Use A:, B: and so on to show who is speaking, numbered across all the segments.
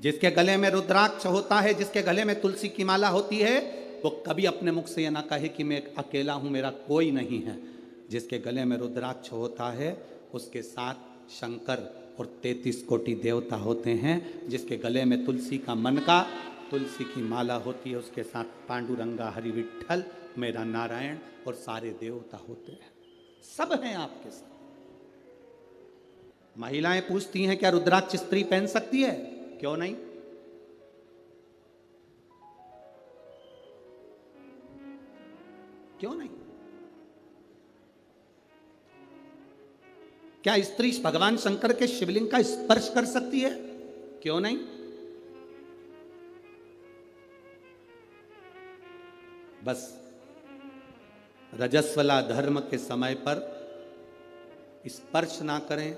A: जिसके गले में रुद्राक्ष होता है, जिसके गले में तुलसी की माला होती है, वो कभी अपने मुख से यह ना कहे कि मैं अकेला हूं, मेरा कोई नहीं है। जिसके गले में रुद्राक्ष होता है उसके साथ शंकर और 33 कोटि देवता होते हैं। जिसके गले में तुलसी का मन का तुलसी की माला होती है उसके साथ पांडुरंगा, हरि विठ्ठल, मेरा नारायण और सारे देवता होते हैं। सब हैं आपके साथ। महिलाएं पूछती हैं क्या रुद्राक्ष स्त्री पहन सकती है? क्यों नहीं? क्यों नहीं? क्या स्त्री भगवान शंकर के शिवलिंग का स्पर्श कर सकती है? क्यों नहीं? बस रजस्वला धर्म के समय पर स्पर्श ना करें,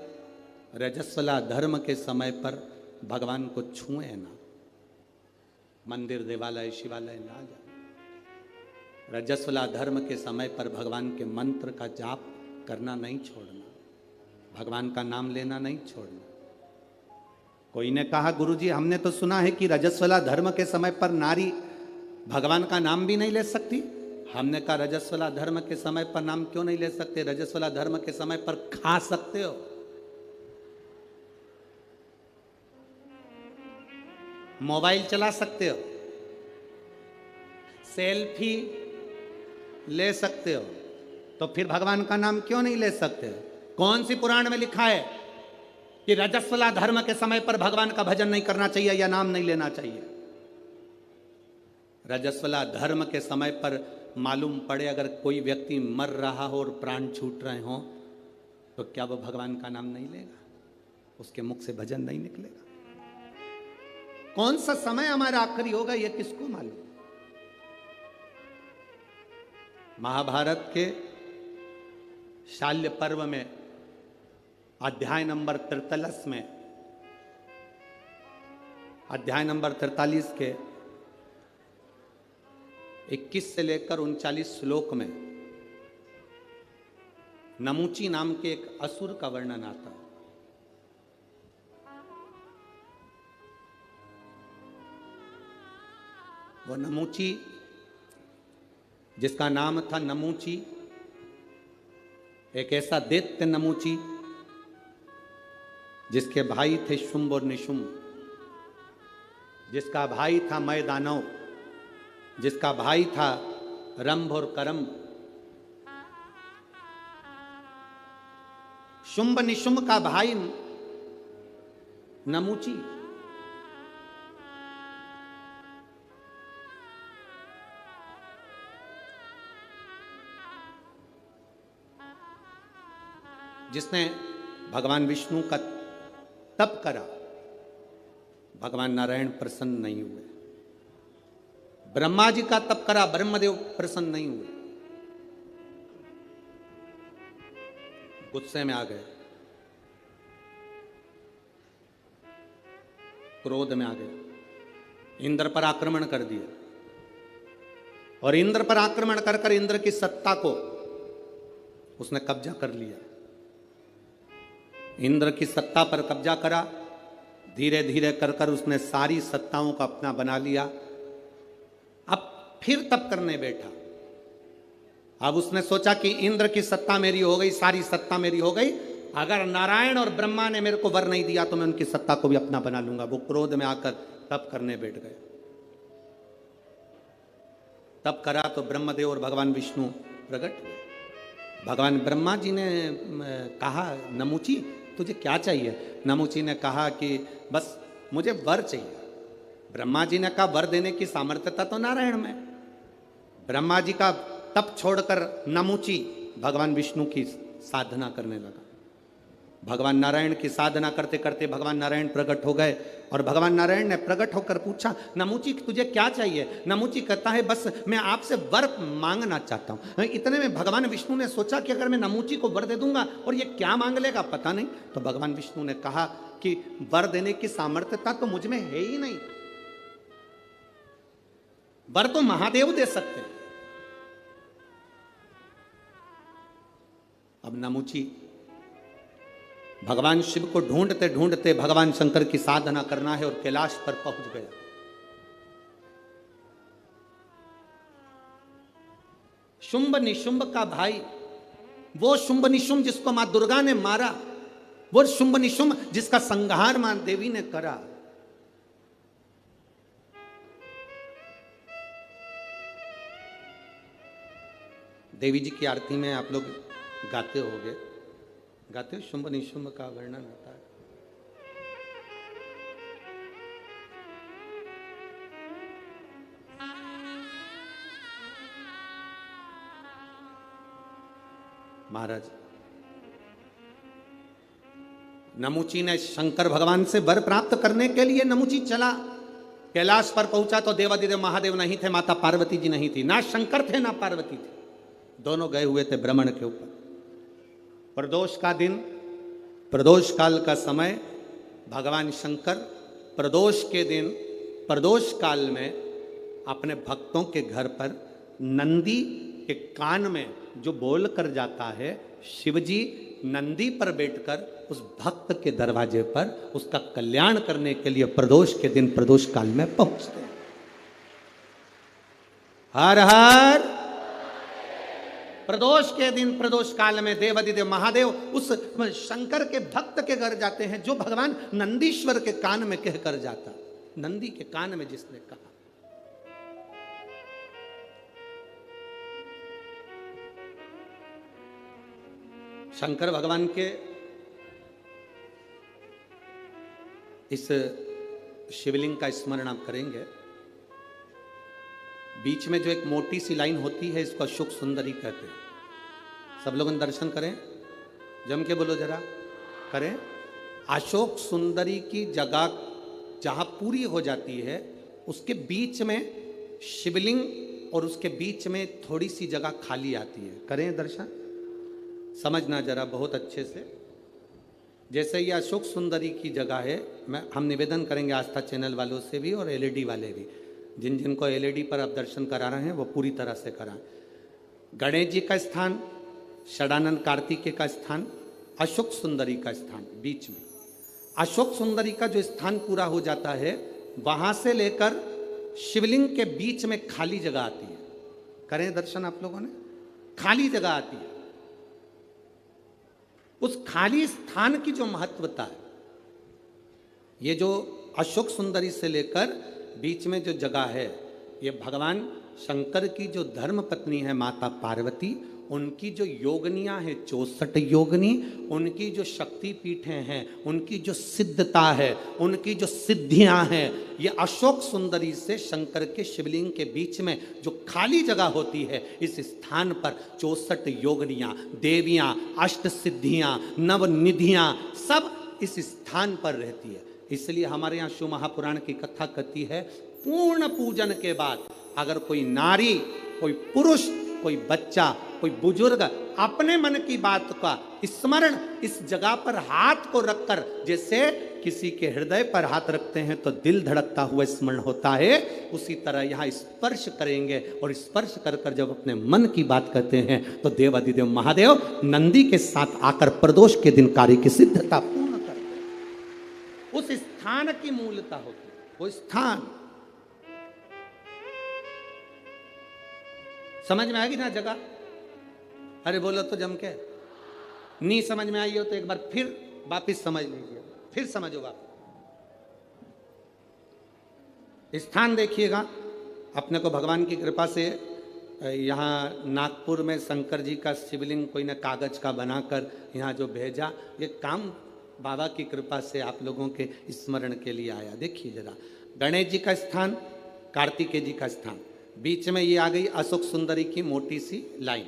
A: रजस्वला धर्म के समय पर भगवान को छुएं ना, मंदिर देवालय शिवालय ना जाए। रजस्वला धर्म के समय पर भगवान के मंत्र का जाप करना नहीं छोड़ना, भगवान का नाम लेना नहीं छोड़ना। कोई ने कहा गुरुजी हमने तो सुना है कि रजस्वला धर्म के समय पर नारी भगवान का नाम भी नहीं ले सकती। हमने कहा रजस्वला धर्म के समय पर नाम क्यों नहीं ले सकते? रजस्वला धर्म के समय पर खा सकते हो, मोबाइल चला सकते हो, सेल्फी ले सकते हो, तो फिर भगवान का नाम क्यों नहीं ले सकते? कौन सी पुराण में लिखा है कि रजस्वला धर्म के समय पर भगवान का भजन नहीं करना चाहिए या नाम नहीं लेना चाहिए? रजस्वला धर्म के समय पर मालूम पड़े अगर कोई व्यक्ति मर रहा हो और प्राण छूट रहे हो तो क्या वो भगवान का नाम नहीं लेगा? उसके मुख से भजन नहीं निकलेगा? कौन सा समय हमारा आखिरी होगा ये किसको मालूम? महाभारत के शाल्य पर्व में अध्याय नंबर 43 में, अध्याय नंबर 43 के 21 से लेकर 39 श्लोक में नमूची नाम के एक असुर का वर्णन आता है। वो नमूची जिसका नाम था नमूची, एक ऐसा दैत्य नमूची जिसके भाई थे शुंभ और निशुंभ, जिसका भाई था मय दानव, जिसका भाई था रंभ और करम्भ। शुंभ निशुंभ का भाई नमूची। जिसने भगवान विष्णु का तप करा, भगवान नारायण प्रसन्न नहीं हुए। ब्रह्मा जी का तप करा, ब्रह्मदेव प्रसन्न नहीं हुए, गुस्से में आ गए, क्रोध में आ गए, इंद्र पर आक्रमण कर दिया। और इंद्र पर आक्रमण कर कर इंद्र की सत्ता को उसने कब्जा कर लिया। इंद्र की सत्ता पर कब्जा करा, धीरे धीरे कर कर उसने सारी सत्ताओं को अपना बना लिया। अब फिर तप करने बैठा। अब उसने सोचा कि इंद्र की सत्ता मेरी हो गई, सारी सत्ता मेरी हो गई, अगर नारायण और ब्रह्मा ने मेरे को वर नहीं दिया तो मैं उनकी सत्ता को भी अपना बना लूंगा। वो क्रोध में आकर तप करने बैठ गए। तप करा तो ब्रह्मदेव और भगवान विष्णु प्रकट हुए। भगवान ब्रह्मा जी ने कहा नमूची तुझे क्या चाहिए? नमूची ने कहा कि बस मुझे वर चाहिए। ब्रह्मा जी ने कहा वर देने की सामर्थ्यता तो नारायण में। ब्रह्मा जी का तप छोड़कर नमूची भगवान विष्णु की साधना करने लगा। भगवान नारायण की साधना करते करते भगवान नारायण प्रकट हो गए और भगवान नारायण ने प्रकट होकर पूछा नमूची तुझे क्या चाहिए? नमूची कहता है बस मैं आपसे वर मांगना चाहता हूँ। इतने में भगवान विष्णु ने सोचा कि अगर मैं नमूची को वर दे दूंगा और ये क्या मांग लेगा पता नहीं। तो भगवान विष्णु ने कहा कि वर देने की सामर्थ्यता तो मुझ में है ही नहीं, वर तो महादेव दे सकते हैं। अब नमूची भगवान शिव को ढूंढते ढूंढते भगवान शंकर की साधना करना है और कैलाश पर पहुंच गया। शुंभ निशुंभ का भाई, वो शुंभ निशुंभ जिसको मां दुर्गा ने मारा, वो शुंभ निशुंभ जिसका संहार मां देवी ने करा। देवी जी की आरती में आप लोग गाते होंगे, गाते हो, शुंभ निशुंभ का वर्णन होता है। महाराज नमुची ने शंकर भगवान से वर प्राप्त करने के लिए नमुची चला, कैलाश पर पहुंचा तो देवादिदेव महादेव नहीं थे, माता पार्वती जी नहीं थी, ना शंकर थे ना पार्वती थी, दोनों गए हुए थे भ्रमण के ऊपर। प्रदोष का दिन, प्रदोष काल का समय, भगवान शंकर प्रदोष के दिन, प्रदोष काल में अपने भक्तों के घर पर नंदी के कान में जो बोल कर जाता है, शिवजी नंदी पर बैठकर उस भक्त के दरवाजे पर उसका कल्याण करने के लिए प्रदोष के दिन प्रदोष काल में पहुंचते हैं। हर हर प्रदोष के दिन प्रदोष काल में देवादिदेव महादेव उस शंकर के भक्त के घर जाते हैं जो भगवान नंदीश्वर के कान में कहकर जाता, नंदी के कान में जिसने कहा। शंकर भगवान के इस शिवलिंग का स्मरण आप करेंगे। बीच में जो एक मोटी सी लाइन होती है इसको अशोक सुंदरी कहते हैं। सब लोग दर्शन करें, जम के बोलो जरा, करें। अशोक सुंदरी की जगह जहां पूरी हो जाती है उसके बीच में शिवलिंग और उसके बीच में थोड़ी सी जगह खाली आती है। करें दर्शन, समझना जरा बहुत अच्छे से। जैसे ये अशोक सुंदरी की जगह है, हम निवेदन करेंगे आस्था चैनल वालों से भी और एलईडी वाले भी, जिन जिनको एलईडी पर आप दर्शन करा रहे हैं वो पूरी तरह से कराएं। गणेश जी का स्थान, षडानंद कार्तिकेय का स्थान, अशोक सुंदरी का स्थान बीच में। अशोक सुंदरी का जो स्थान पूरा हो जाता है वहां से लेकर शिवलिंग के बीच में खाली जगह आती है। करें दर्शन आप लोगों ने, खाली जगह आती है। उस खाली स्थान की जो महत्वता है, ये जो अशोक सुंदरी से लेकर बीच में जो जगह है, ये भगवान शंकर की जो धर्म पत्नी है माता पार्वती, उनकी जो योगनियां हैं 64 योगनी, उनकी जो शक्ति पीठें हैं, उनकी जो सिद्धता है, उनकी जो सिद्धियां हैं, ये अशोक सुंदरी से शंकर के शिवलिंग के बीच में जो खाली जगह होती है, इस स्थान पर 64 योगनियां, देवियां, अष्ट सिद्धियां, नवनिधियां सब इस स्थान पर रहती है। इसलिए हमारे यहाँ शिव महापुराण की कथा कहती है, पूर्ण पूजन के बाद अगर कोई नारी, कोई पुरुष, कोई बच्चा, कोई बुजुर्ग अपने मन की बात का स्मरण इस जगह पर हाथ को रखकर, जैसे किसी के हृदय पर हाथ रखते हैं तो दिल धड़कता हुआ स्मरण होता है, उसी तरह यहाँ स्पर्श करेंगे और स्पर्श कर कर जब अपने मन की बात करते हैं तो देवादिदेव महादेव नंदी के साथ आकर प्रदोष के दिन कार्य की सिद्धता पूर्ण करते हैं। उस स्थान की मूलता होती है, वो स्थान समझ में आएगी ना जगह? अरे बोलो तो जम के। नहीं समझ में आई हो तो एक बार फिर वापिस समझ लीजिए, फिर समझो वापिस। स्थान देखिएगा। अपने को भगवान की कृपा से यहाँ नागपुर में शंकर जी का शिवलिंग कोई ने कागज का बनाकर यहाँ जो भेजा, ये काम बाबा की कृपा से आप लोगों के स्मरण के लिए आया। देखिए जरा, गणेश जी का स्थान, कार्तिकेय जी का स्थान, बीच में ये आ गई अशोक सुंदरी की मोटी सी लाइन।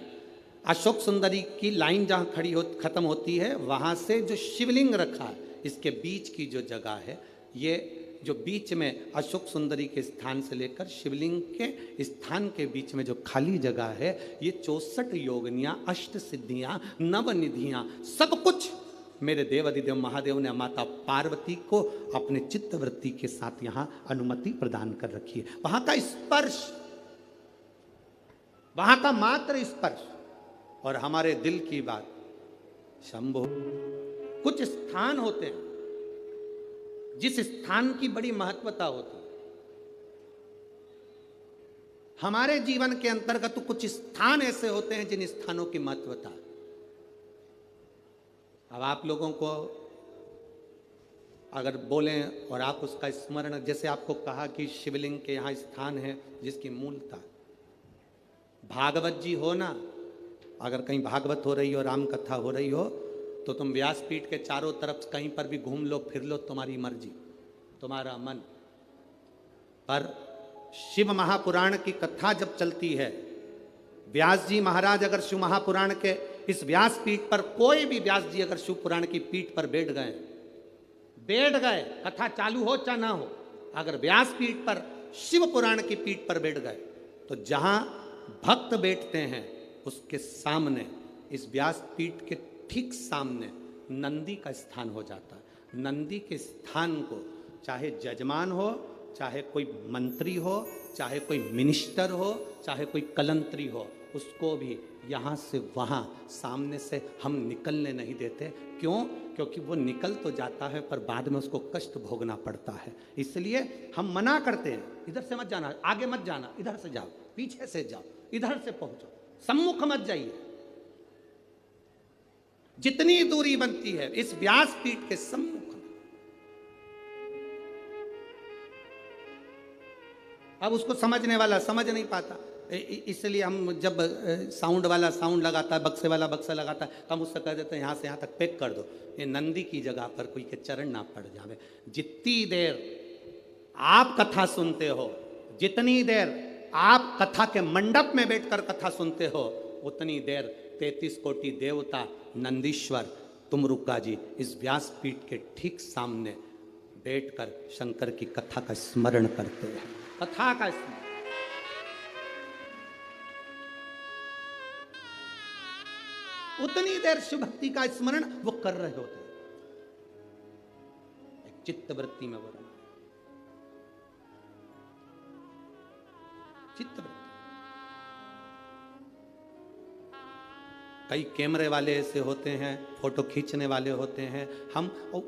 A: अशोक सुंदरी की लाइन जहाँ खड़ी खत्म होती है, वहाँ से जो शिवलिंग रखा है, इसके बीच की जो जगह है, ये जो बीच में अशोक सुंदरी के स्थान से लेकर शिवलिंग के स्थान के बीच में जो खाली जगह है, ये 64 योगनियाँ, अष्ट सिद्धियाँ, नवनिधियाँ, सब कुछ मेरे देवादिदेव महादेव ने माता पार्वती को अपने चित्तवृत्ति के साथ यहाँ अनुमति प्रदान कर रखी है। वहाँ का स्पर्श, वहाँ का मात्र स्पर्श और हमारे दिल की बात, शंभो कुछ स्थान होते हैं जिस स्थान की बड़ी महत्वता होती है। हमारे जीवन के अंतर्गत तो कुछ स्थान ऐसे होते हैं जिन स्थानों की महत्वता। अब आप लोगों को अगर बोलें और आप उसका स्मरण, जैसे आपको कहा कि शिवलिंग के यहाँ स्थान है जिसकी मूलता, भागवत जी हो ना, अगर कहीं भागवत हो रही हो, राम कथा हो रही हो, तो तुम व्यासपीठ के चारों तरफ कहीं पर भी घूम लो, फिर लो, तुम्हारी मर्जी, तुम्हारा मन। पर शिव महापुराण की कथा जब चलती है, व्यास जी महाराज अगर शिव महापुराण के इस व्यासपीठ पर, कोई भी व्यास जी अगर शिव पुराण की पीठ पर बैठ गए, कथा चालू हो चाहे ना हो, अगर व्यासपीठ पर शिव पुराण की पीठ पर बैठ गए, तो जहां भक्त बैठते हैं उसके सामने, इस व्यासपीठ के ठीक सामने नंदी का स्थान हो जाता है। नंदी के स्थान को चाहे जजमान हो, चाहे कोई मंत्री हो, चाहे कोई मिनिस्टर हो, चाहे कोई कलंतरी हो, उसको भी यहाँ से वहाँ सामने से हम निकलने नहीं देते। क्यों? क्योंकि वो निकल तो जाता है पर बाद में उसको कष्ट भोगना पड़ता है। इसलिए हम मना करते हैं, इधर से मत जाना, आगे मत जाना, इधर से जाओ, पीछे से जाओ, इधर से पहुंचो, सम्मुख मत जाइए। जितनी दूरी बनती है इस व्यासपीठ के सम्मुख में। अब उसको समझने वाला समझ नहीं पाता, इसलिए हम जब साउंड वाला साउंड लगाता है, बक्से वाला बक्सा लगाता है, तो हम उससे कह देते हैं यहाँ से यहाँ तक पैक कर दो, ये नंदी की जगह पर कोई के चरण ना पड़ जावे। जितनी देर आप कथा सुनते हो, जितनी देर आप कथा के मंडप में बैठकर कथा सुनते हो, उतनी देर 33 कोटि देवता नंदीश्वर तुमरुका जी इस व्यासपीठ के ठीक सामने बैठकर शंकर की कथा का स्मरण करते हैं। कथा का स्मरण, उतनी देर शिव भक्ति का स्मरण वो कर रहे होते हैं। एक चित्त वृत्ति में वो रहना, चित्त वृत्ति। कई कैमरे वाले ऐसे होते हैं, फोटो खींचने वाले होते हैं, हम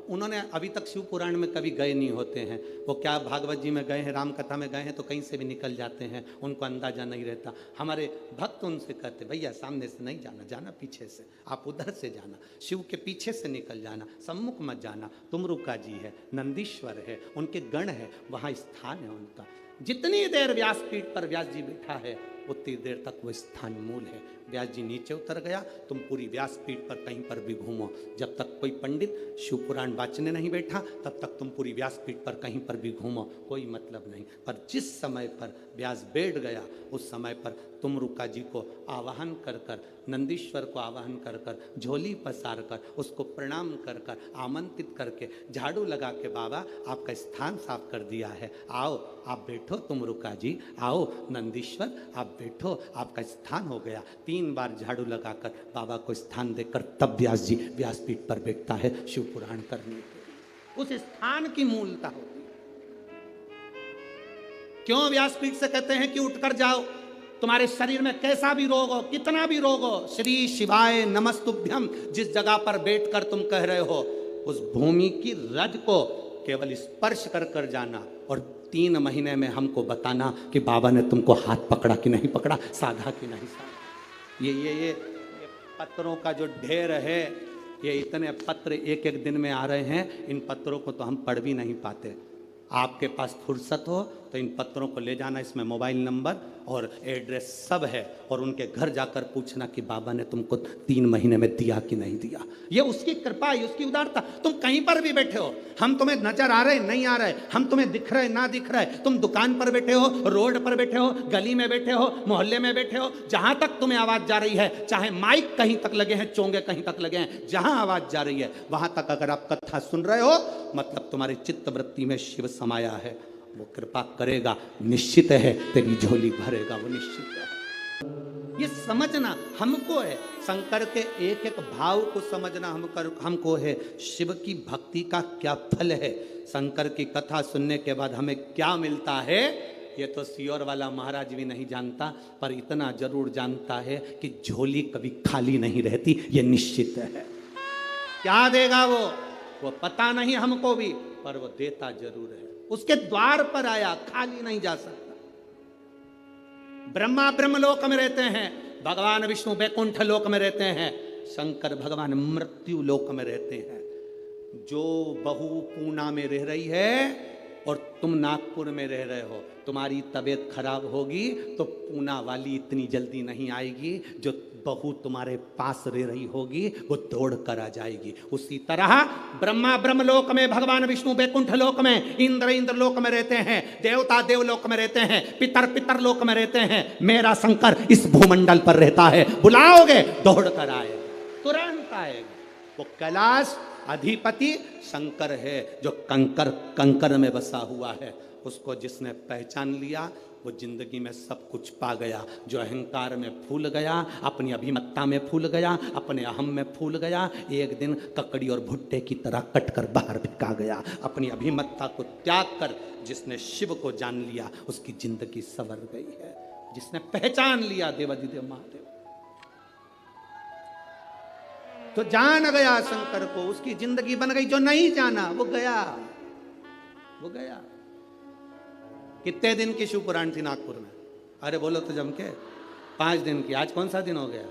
A: उन्होंने अभी तक शिव पुराण में कभी गए नहीं होते हैं। वो क्या भागवत जी में गए हैं, राम कथा में गए हैं, तो कहीं से भी निकल जाते हैं, उनको अंदाजा नहीं रहता। हमारे भक्त उनसे कहते, भैया सामने से नहीं जाना, जाना पीछे से, आप उधर से जाना, शिव के पीछे से निकल जाना, सम्मुख मत जाना। तुमरुका जी है, नंदीश्वर है, उनके गण है, वहाँ स्थान है उनका। जितनी देर व्यासपीठ पर व्यास जी बैठा है, उतनी देर तक वो स्थान मूल है। व्यास जी नीचे उतर गया, तुम पूरी व्यासपीठ पर कहीं पर भी घूमो, जब तक कोई पंडित शिव पुराण वाचने नहीं बैठा, तब तक तुम पूरी व्यासपीठ पर कहीं पर भी घूमो, कोई मतलब नहीं। पर जिस समय पर व्यास बैठ गया, उस समय पर तुमरुका जी को आवाहन कर कर, नंदीश्वर को आवाहन कर कर, झोली पसार कर, उसको प्रणाम कर कर, आमंत्रित करके, झाड़ू लगा के, बाबा आपका स्थान साफ कर दिया है, आओ आप बैठो, तुमरुका जी आओ, नंदीश्वर आप बैठो, आपका स्थान हो गया। 3 बार झाड़ू लगाकर बाबा को स्थान देकर तब व्यास जी व्यासपीठ पर बैठता है शिव पुराण करने के। उस स्थान की मूलता होती है। क्यों व्यासपीठ से कहते हैं कि उठकर जाओ, तुम्हारे शरीर में कैसा भी रोग हो, कितना भी रोग हो, श्री शिवाय नमस्तुभ्यम जिस जगह पर बैठकर तुम कह रहे हो, उस भूमि की रज को केवल स्पर्श कर कर जाना और 3 महीने में हमको बताना कि बाबा ने तुमको हाथ पकड़ा कि नहीं पकड़ा, साधा कि नहीं साधा। ये पत्रों का जो ढेर है, ये इतने पत्र एक एक दिन में आ रहे हैं, इन पत्रों को तो हम पढ़ भी नहीं पाते। आपके पास फुर्सत हो तो इन पत्रों को ले जाना, इसमें मोबाइल नंबर और एड्रेस सब है, और उनके घर जाकर पूछना कि बाबा ने तुमको 3 महीने में दिया कि नहीं दिया। ये उसकी कृपा है, उसकी उदारता। तुम कहीं पर भी बैठे हो, हम तुम्हें नजर आ रहे नहीं आ रहे, हम तुम्हें दिख रहे ना दिख रहे, तुम दुकान पर बैठे हो, रोड पर बैठे हो, गली में बैठे हो, मोहल्ले में बैठे हो, जहां तक तुम्हें आवाज जा रही है, चाहे माइक कहीं तक लगे हैं, चोंगे कहीं तक लगे हैं, जहां आवाज जा रही है वहां तक अगर आप कथा सुन रहे हो, मतलब तुम्हारी चित्त वृत्ति में शिव समाया है। वो कृपा करेगा, निश्चित है तेरी झोली भरेगा, वो निश्चित है। ये समझना हमको है, शंकर के एक एक भाव को समझना हमको है। शिव की भक्ति का क्या फल है, शंकर की कथा सुनने के बाद हमें क्या मिलता है, ये तो सियोर वाला महाराज भी नहीं जानता, पर इतना जरूर जानता है कि झोली कभी खाली नहीं रहती, ये निश्चित है। क्या देगा वो पता नहीं हमको भी, पर वो देता जरूर है। उसके द्वार पर आया, खाली नहीं जा सकता। ब्रह्मा ब्रह्मलोक में रहते हैं, भगवान विष्णु वैकुंठ लोक में रहते हैं, शंकर भगवान मृत्यु लोक में रहते हैं। जो बहू पूना में रह रही है और तुम नागपुर में रह रहे हो, तुम्हारी तबीयत खराब होगी तो पूना वाली इतनी जल्दी नहीं आएगी, जो बहू तुम्हारे पास रह रही होगी वो दौड़ कर आ जाएगी। उसी तरह ब्रह्मा ब्रह्मलोक में, भगवान विष्णु वैकुंठ लोक में, इंद्र इंद्रलोक में रहते हैं, देवता देवलोक में रहते हैं, पितर पितर लोक में रहते हैं। मेरा शंकर इस भूमंडल पर रहता है, बुलाओगे दौड़ कर आएगा, तुरंत आएगा। वो कैलाश अधिपति शंकर है, जो कंकर कंकर में बसा हुआ है। उसको जिसने पहचान लिया वो जिंदगी में सब कुछ पा गया। जो अहंकार में फूल गया, अपनी अभिमत्ता में फूल गया, अपने अहम में फूल गया, एक दिन ककड़ी और भुट्टे की तरह कटकर बाहर फेंका गया। अपनी अभिमत्ता को त्याग कर जिसने शिव को जान लिया, उसकी जिंदगी संवर गई है। जिसने पहचान लिया देवाधिदेव महादेव, तो जान गया शंकर को, उसकी जिंदगी बन गई। जो नहीं जाना वो गया, वो गया। कितने दिन की शिव पुराण थी नागपुर में? अरे बोलो तो जम के 5 दिन की। आज कौन सा दिन हो गया?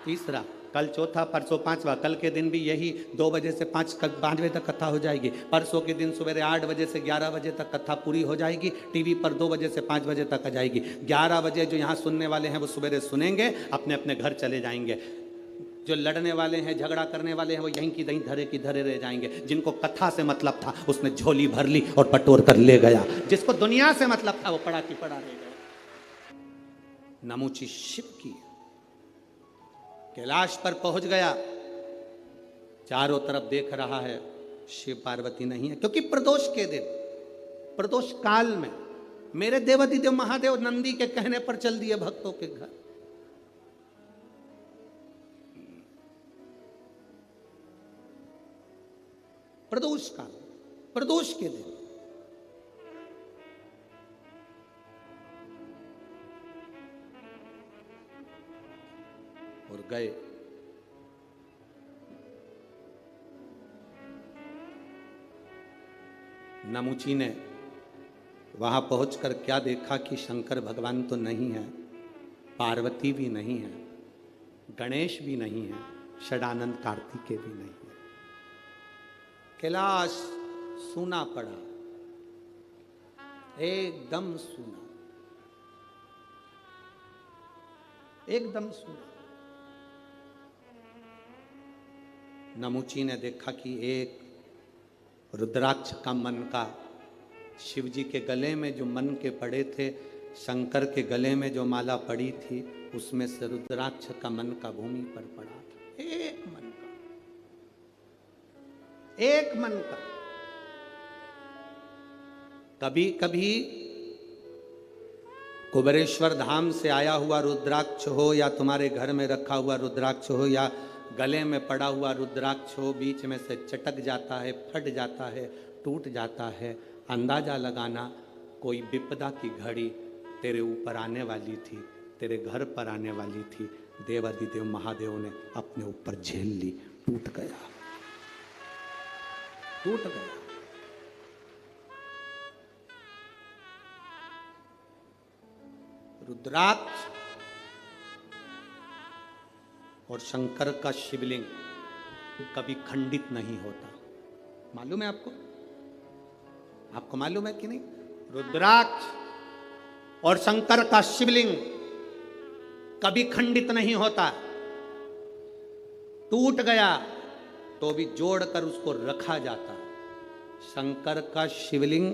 A: तीसरा। कल चौथा, परसों पांचवा। कल के दिन भी यही 2 बजे से 5 बजे तक कथा हो जाएगी। परसों के दिन सवेरे 8 बजे से 11 बजे तक कथा पूरी हो जाएगी। टीवी पर 2 बजे से 5 बजे तक आ जाएगी। 11 बजे जो यहाँ सुनने वाले हैं वो सवेरे सुनेंगे, अपने अपने घर चले जाएंगे। जो लड़ने वाले हैं, झगड़ा करने वाले हैं, वो यहीं की दहीं धरे की धरे रह जाएंगे। जिनको कथा से मतलब था उसने झोली भर ली और बटोर कर ले गया। जिसको दुनिया से मतलब था वो पड़ा की पड़ा रह गया। नमूची शिव की कैलाश पर पहुंच गया, चारों तरफ देख रहा है, शिव पार्वती नहीं है। क्योंकि प्रदोष के दिन, प्रदोष काल में मेरे देवाधिदेव महादेव नंदी के कहने पर चल दिए भक्तों के घर। प्रदोष काल, प्रदोष के दिन और गए। नमुची ने वहां पहुंचकर क्या देखा कि शंकर भगवान तो नहीं है, पार्वती भी नहीं है, गणेश भी नहीं है, षडानंद कार्तिकेय भी नहीं है। कैलाश सूना पड़ा, एकदम सूना, एकदम सूना। नमुची ने देखा कि एक रुद्राक्ष का मन का, शिव जी के गले में जो मन के पड़े थे, शंकर के गले में जो माला पड़ी थी, उसमें से रुद्राक्ष का मन का भूमि पर पड़ा था। एक मन का, एक मन का। कभी कभी कुबेरेश्वर धाम से आया हुआ रुद्राक्ष हो, या तुम्हारे घर में रखा हुआ रुद्राक्ष हो, या गले में पड़ा हुआ रुद्राक्ष हो, बीच में से चटक जाता है, फट जाता है, टूट जाता है। अंदाजा लगाना कोई विपदा की घड़ी तेरे ऊपर आने वाली थी, तेरे घर पर आने वाली थी। देवाधिदेव महादेव ने अपने ऊपर झेल ली, टूट गया, टूट गया। रुद्राक्ष और शंकर का शिवलिंग कभी खंडित नहीं होता। मालूम है आपको? आपको मालूम है कि नहीं? रुद्राक्ष और शंकर का शिवलिंग कभी खंडित नहीं होता। टूट गया तो भी जोड़कर उसको रखा जाता। शंकर का शिवलिंग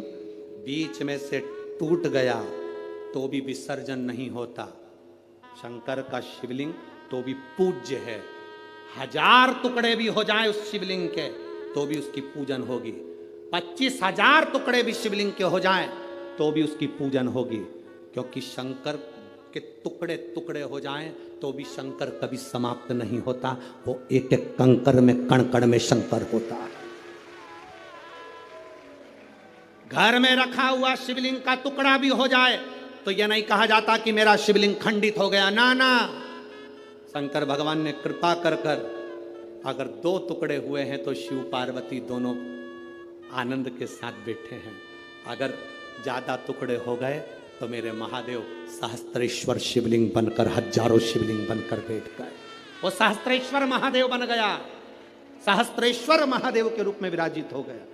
A: बीच में से टूट गया तो भी विसर्जन नहीं होता। शंकर का शिवलिंग तो भी पूज्य है। 1000 टुकड़े भी हो जाएं उस शिवलिंग के तो भी उसकी पूजन होगी। 25,000 टुकड़े भी शिवलिंग के हो जाएं तो भी उसकी पूजन होगी। क्योंकि शंकर के टुकड़े टुकड़े हो जाएं तो भी शंकर कभी समाप्त नहीं होता। वो एक एक कंकर में, कण कण में शंकर होता है। घर में रखा हुआ शिवलिंग का टुकड़ा भी हो जाए तो यह नहीं कहा जाता कि मेरा शिवलिंग खंडित हो गया। ना ना, शंकर भगवान ने कृपा कर कर अगर 2 टुकड़े हुए हैं तो शिव पार्वती दोनों आनंद के साथ बैठे हैं। अगर ज्यादा टुकड़े हो गए तो मेरे महादेव सहस्त्रेश्वर शिवलिंग बनकर, हजारों शिवलिंग बनकर बैठ गए। वो सहस्त्रेश्वर महादेव बन गया, सहस्त्रेश्वर महादेव के रूप में विराजित हो गया।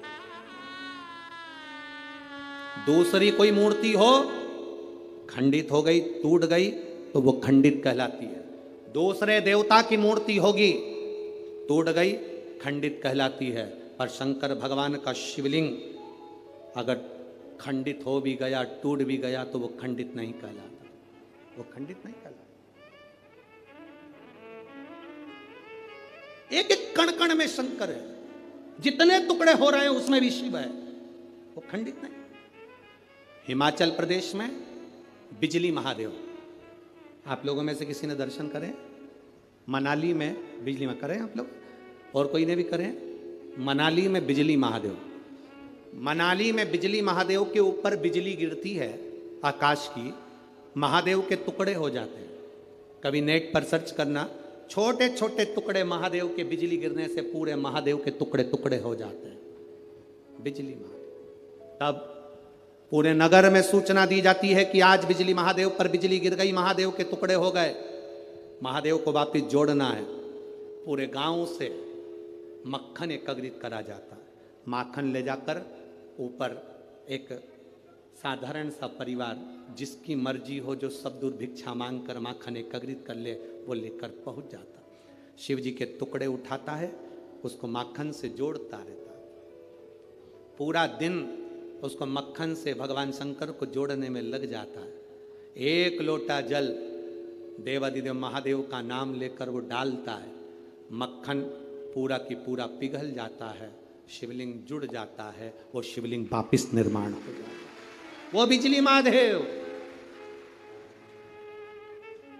A: दूसरी कोई मूर्ति हो, खंडित हो गई, टूट गई, तो वो खंडित कहलाती है। दूसरे देवता की मूर्ति होगी, टूट गई, खंडित कहलाती है। पर शंकर भगवान का शिवलिंग अगर खंडित हो भी गया, टूट भी गया, तो वो खंडित नहीं कहलाता, वो खंडित नहीं कहलाता। एक एक कण कण में शंकर है, जितने टुकड़े हो रहे हैं उसमें भी शिव है, वो खंडित नहीं। हिमाचल प्रदेश में बिजली महादेव, आप लोगों में से किसी ने दर्शन करे? मनाली में बिजली में करें आप लोग, और कोई ने भी करें? मनाली में बिजली महादेव, मनाली में बिजली महादेव के ऊपर बिजली गिरती है आकाश की, महादेव के टुकड़े हो जाते हैं। कभी नेट पर सर्च करना, छोटे छोटे टुकड़े महादेव के बिजली गिरने से पूरे महादेव के टुकड़े टुकड़े हो जाते हैं, बिजली महादेव। तब पूरे नगर में सूचना दी जाती है कि आज बिजली महादेव पर बिजली गिर गई, महादेव के टुकड़े हो गए, महादेव को वापिस जोड़ना है। पूरे गांव से मक्खन एकत्रित करा जाता, माखन ले जाकर ऊपर एक साधारण सा परिवार जिसकी मर्जी हो, जो सब दूर भिक्षा मांग कर माखन एकत्रित कर ले, वो लेकर पहुंच जाता। शिव जी के टुकड़े उठाता है, उसको माखन से जोड़ता रहता, पूरा दिन उसको मक्खन से भगवान शंकर को जोड़ने में लग जाता है। एक लोटा जल देवादिदेव महादेव का नाम लेकर वो डालता है, मक्खन पूरा की पूरा पिघल जाता है, शिवलिंग जुड़ जाता है, वो शिवलिंग वापिस निर्माण हो जाता है। वो बिजली महादेव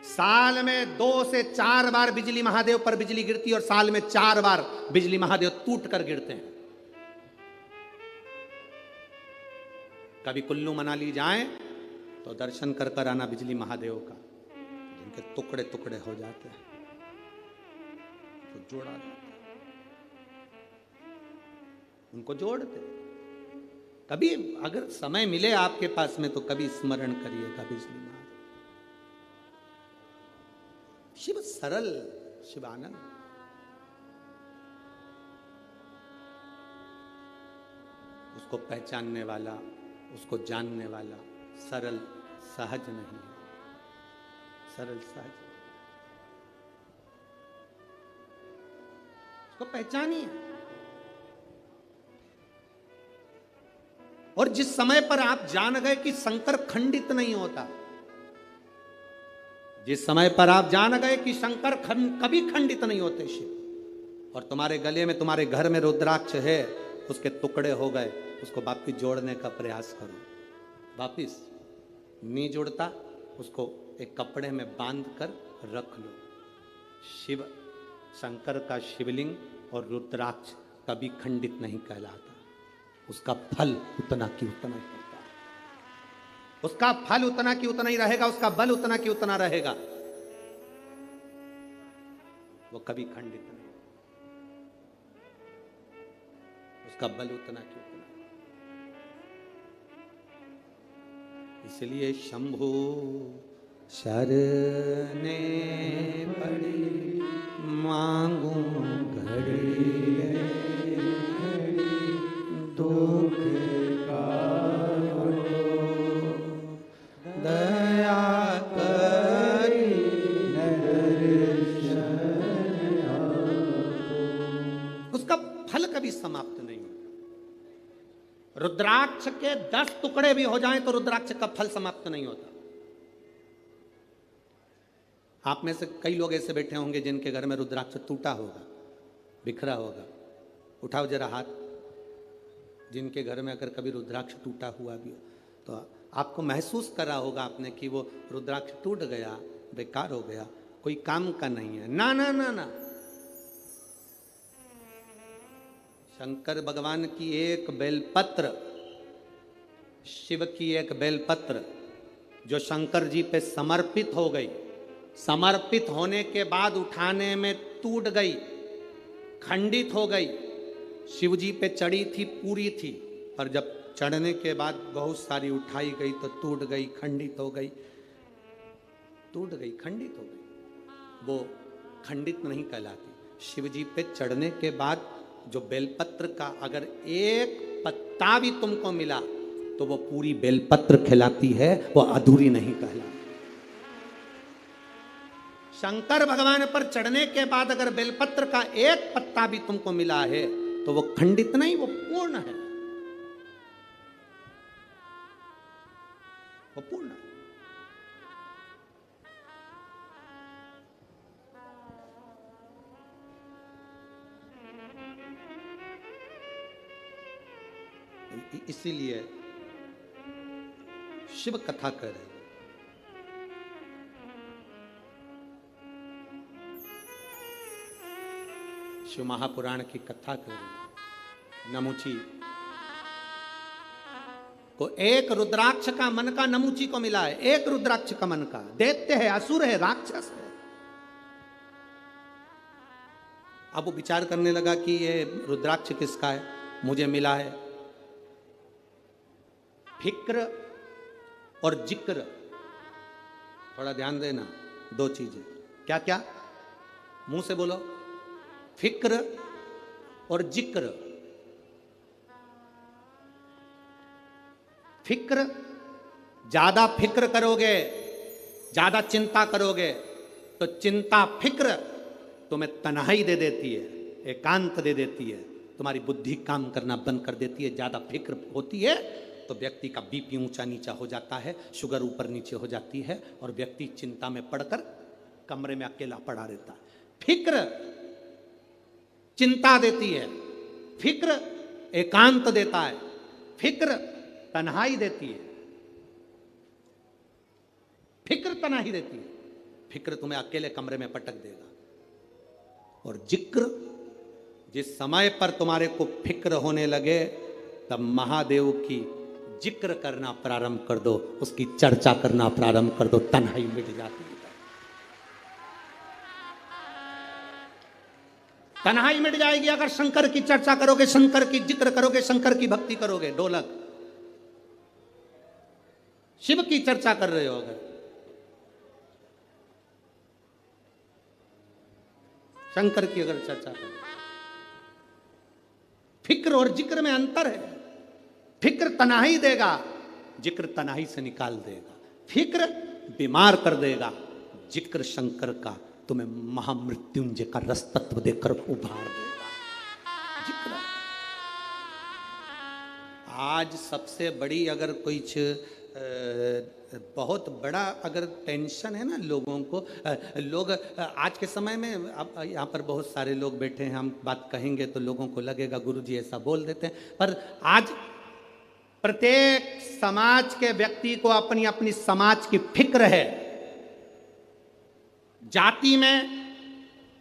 A: साल में 2 से 4 बार बिजली महादेव पर बिजली गिरती है, और साल में 4 बार बिजली महादेव टूट कर गिरते हैं। कभी कुल्लू मनाली जाएं तो दर्शन कर कर आना बिजली महादेव का, जिनके टुकड़े टुकड़े हो जाते हैं, तो जोड़ा जाता है, उनको जोड़ते। कभी अगर समय मिले आपके पास में तो कभी स्मरण करिएगा बिजली महादेव। शिव सरल, शिवानंद, उसको पहचानने वाला, उसको जानने वाला सरल सहज नहीं है, सरल सहज, उसको पहचानिए। और जिस समय पर आप जान गए कि शंकर खंडित नहीं होता, जिस समय पर आप जान गए कि शंकर कभी खंडित नहीं होते शिव, और तुम्हारे गले में, तुम्हारे घर में रुद्राक्ष है, उसके टुकड़े हो गए, उसको वापिस जोड़ने का प्रयास करो। वापिस नहीं जुड़ता, उसको एक कपड़े में बांध कर रख लो। शिव, शंकर का शिवलिंग और रुद्राक्ष कभी खंडित नहीं कहलाता, उसका फल उतना की उतना ही होता है, उसका फल उतना की उतना ही रहेगा, उसका बल उतना की उतना रहेगा, वो कभी खंडित नहीं, उसका बल उतना की उतना। इसलिए शंभु शरणे पड़ी मांगू घड़ी दुख का दया करी उसका फल कभी समाप्त नहीं। रुद्राक्ष के 10 टुकड़े भी हो जाएं तो रुद्राक्ष का फल समाप्त नहीं होता। आप में से कई लोग ऐसे बैठे होंगे जिनके घर में रुद्राक्ष टूटा होगा, बिखरा होगा, उठाओ जरा हाथ। जिनके घर में अगर कभी रुद्राक्ष टूटा हुआ भी हो तो आपको महसूस करा होगा आपने कि वो रुद्राक्ष टूट गया, बेकार हो गया, कोई काम का नहीं है। ना ना ना ना, शंकर भगवान की एक बेलपत्र, शिव की एक बेलपत्र जो शंकर जी पे समर्पित हो गई, समर्पित होने के बाद उठाने में टूट गई, खंडित हो गई। शिव जी पे चढ़ी थी, पूरी थी, पर जब चढ़ने के बाद बहुत सारी उठाई गई तो टूट गई, खंडित हो गई, टूट गई, खंडित हो गई। वो खंडित नहीं कहलाती। शिव जी पे चढ़ने के बाद जो बेलपत्र का अगर एक पत्ता भी तुमको मिला तो वो पूरी बेलपत्र खिलाती है, वो अधूरी नहीं कहलाती। शंकर भगवान पर चढ़ने के बाद अगर बेलपत्र का एक पत्ता भी तुमको मिला है तो वो खंडित नहीं, वो पूर्ण है, वो पूर्ण है। इसीलिए शिव कथा कर रहे हैं। शिव महापुराण की कथा कर रहे हैं। नमुची को एक रुद्राक्ष का मन का नमुची को मिला है, एक रुद्राक्ष का मन का। दैत्य है, असुर है, राक्षस है। अब वो विचार करने लगा कि ये रुद्राक्ष किसका है, मुझे मिला है। फिक्र और जिक्र, थोड़ा ध्यान देना, दो चीजें। क्या क्या? मुंह से बोलो। फिक्र और जिक्र। फिक्र, ज्यादा फिक्र करोगे, ज्यादा चिंता करोगे तो चिंता फिक्र तुम्हें तन्हाई दे देती है, एकांत दे देती है, तुम्हारी बुद्धि काम करना बंद कर देती है। ज्यादा फिक्र होती है तो व्यक्ति का बीपी ऊंचा नीचा हो जाता है, शुगर ऊपर नीचे हो जाती है और व्यक्ति चिंता में पड़कर कमरे में अकेला पड़ा रहता है। फिक्र चिंता देती है, फिक्र एकांत देता है, फिक्र तन्हाई देती है, फिक्र तन्हाई देती है, फिक्र तुम्हें अकेले कमरे में पटक देगा। और जिक्र, जिस समय पर तुम्हारे को फिक्र होने लगे तब महादेव की जिक्र करना प्रारंभ कर दो, उसकी चर्चा करना प्रारंभ कर दो, तन्हाई मिट जाती है। तन्हाई मिट जाएगी अगर शंकर की चर्चा करोगे, शंकर की जिक्र करोगे, शंकर की भक्ति करोगे। ढोलक, शिव की चर्चा कर रहे हो अगर, शंकर की अगर चर्चा करो। फिक्र और जिक्र में अंतर है। फिक्र तन्हाई देगा, जिक्र तन्हाई से निकाल देगा। फिक्र बीमार कर देगा, जिक्र शंकर का तुम्हें महामृत्युंजय का रस तत्व देकर उभार देगा। जिक्र आज सबसे बड़ी अगर कुछ बहुत बड़ा अगर टेंशन है ना लोगों को, लोग आज के समय में, अब यहाँ पर बहुत सारे लोग बैठे हैं, हम बात कहेंगे तो लोगों को लगेगा गुरुजी ऐसा बोल देते हैं, पर आज प्रत्येक समाज के व्यक्ति को अपनी अपनी समाज की फिक्र है। जाति में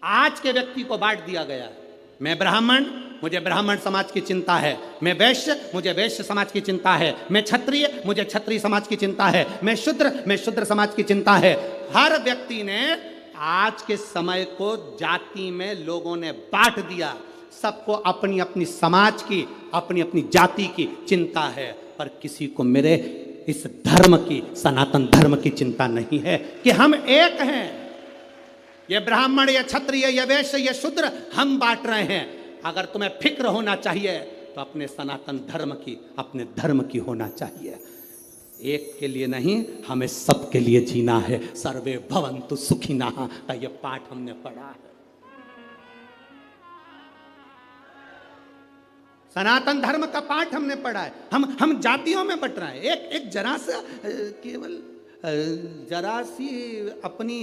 A: आज के व्यक्ति को बांट दिया गया है। मैं ब्राह्मण, मुझे ब्राह्मण समाज की चिंता है। मैं वैश्य, मुझे वैश्य समाज की चिंता है। मैं क्षत्रिय, मुझे क्षत्रिय समाज की चिंता है। मैं शूद्र समाज की चिंता है। हर व्यक्ति ने आज के समय को जाति में लोगों ने बांट दिया। सबको अपनी अपनी समाज की, अपनी अपनी जाति की चिंता है, पर किसी को मेरे इस धर्म की, सनातन धर्म की चिंता नहीं है कि हम एक हैं। ये ब्राह्मण, ये क्षत्रिय, ये वैश्य, ये शूद्र, हम बांट रहे हैं। अगर तुम्हें फिक्र होना चाहिए तो अपने सनातन धर्म की, अपने धर्म की होना चाहिए। एक के लिए नहीं, हमें सबके लिए जीना है। सर्वे भवन्तु सुखिनः का ये पाठ हमने पढ़ा है। सनातन धर्म का पाठ हमने पढ़ा है। हम जातियों में बट रहे हैं। एक जरा सा केवल जरा सी अपनी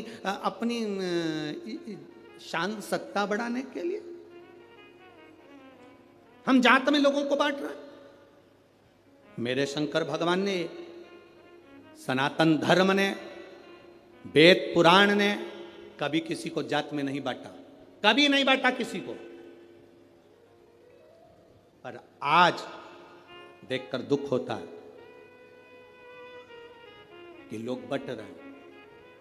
A: शान सत्ता बढ़ाने के लिए हम जात में लोगों को बांट रहे हैं। मेरे शंकर भगवान ने, सनातन धर्म ने, वेद पुराण ने कभी किसी को जात में नहीं बांटा, कभी नहीं बांटा किसी को। पर आज देखकर दुख होता है कि लोग बट रहे हैं,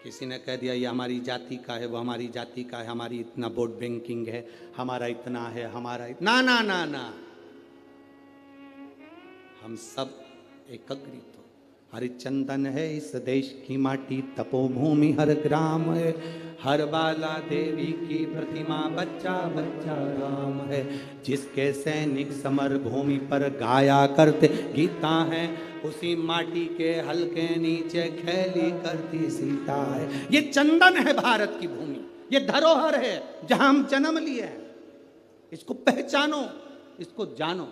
A: किसी ने कह दिया ये हमारी जाति का है, वो हमारी जाति का है, हमारी इतना वोट बैंकिंग है, हमारा इतना है, हमारा इतना, ना ना ना, हम सब एकत्रित हो। हरिचंदन है इस देश की माटी, तपोभूमि हर ग्राम है, हर बाला देवी की प्रतिमा, बच्चा बच्चा राम है। जिसके सैनिक समर भूमि पर गाया करते गीता है, उसी माटी के हल्के नीचे खेली करती सीता है। ये चंदन है भारत की भूमि, ये धरोहर है जहां हम जन्म लिए हैं। इसको पहचानो, इसको जानो।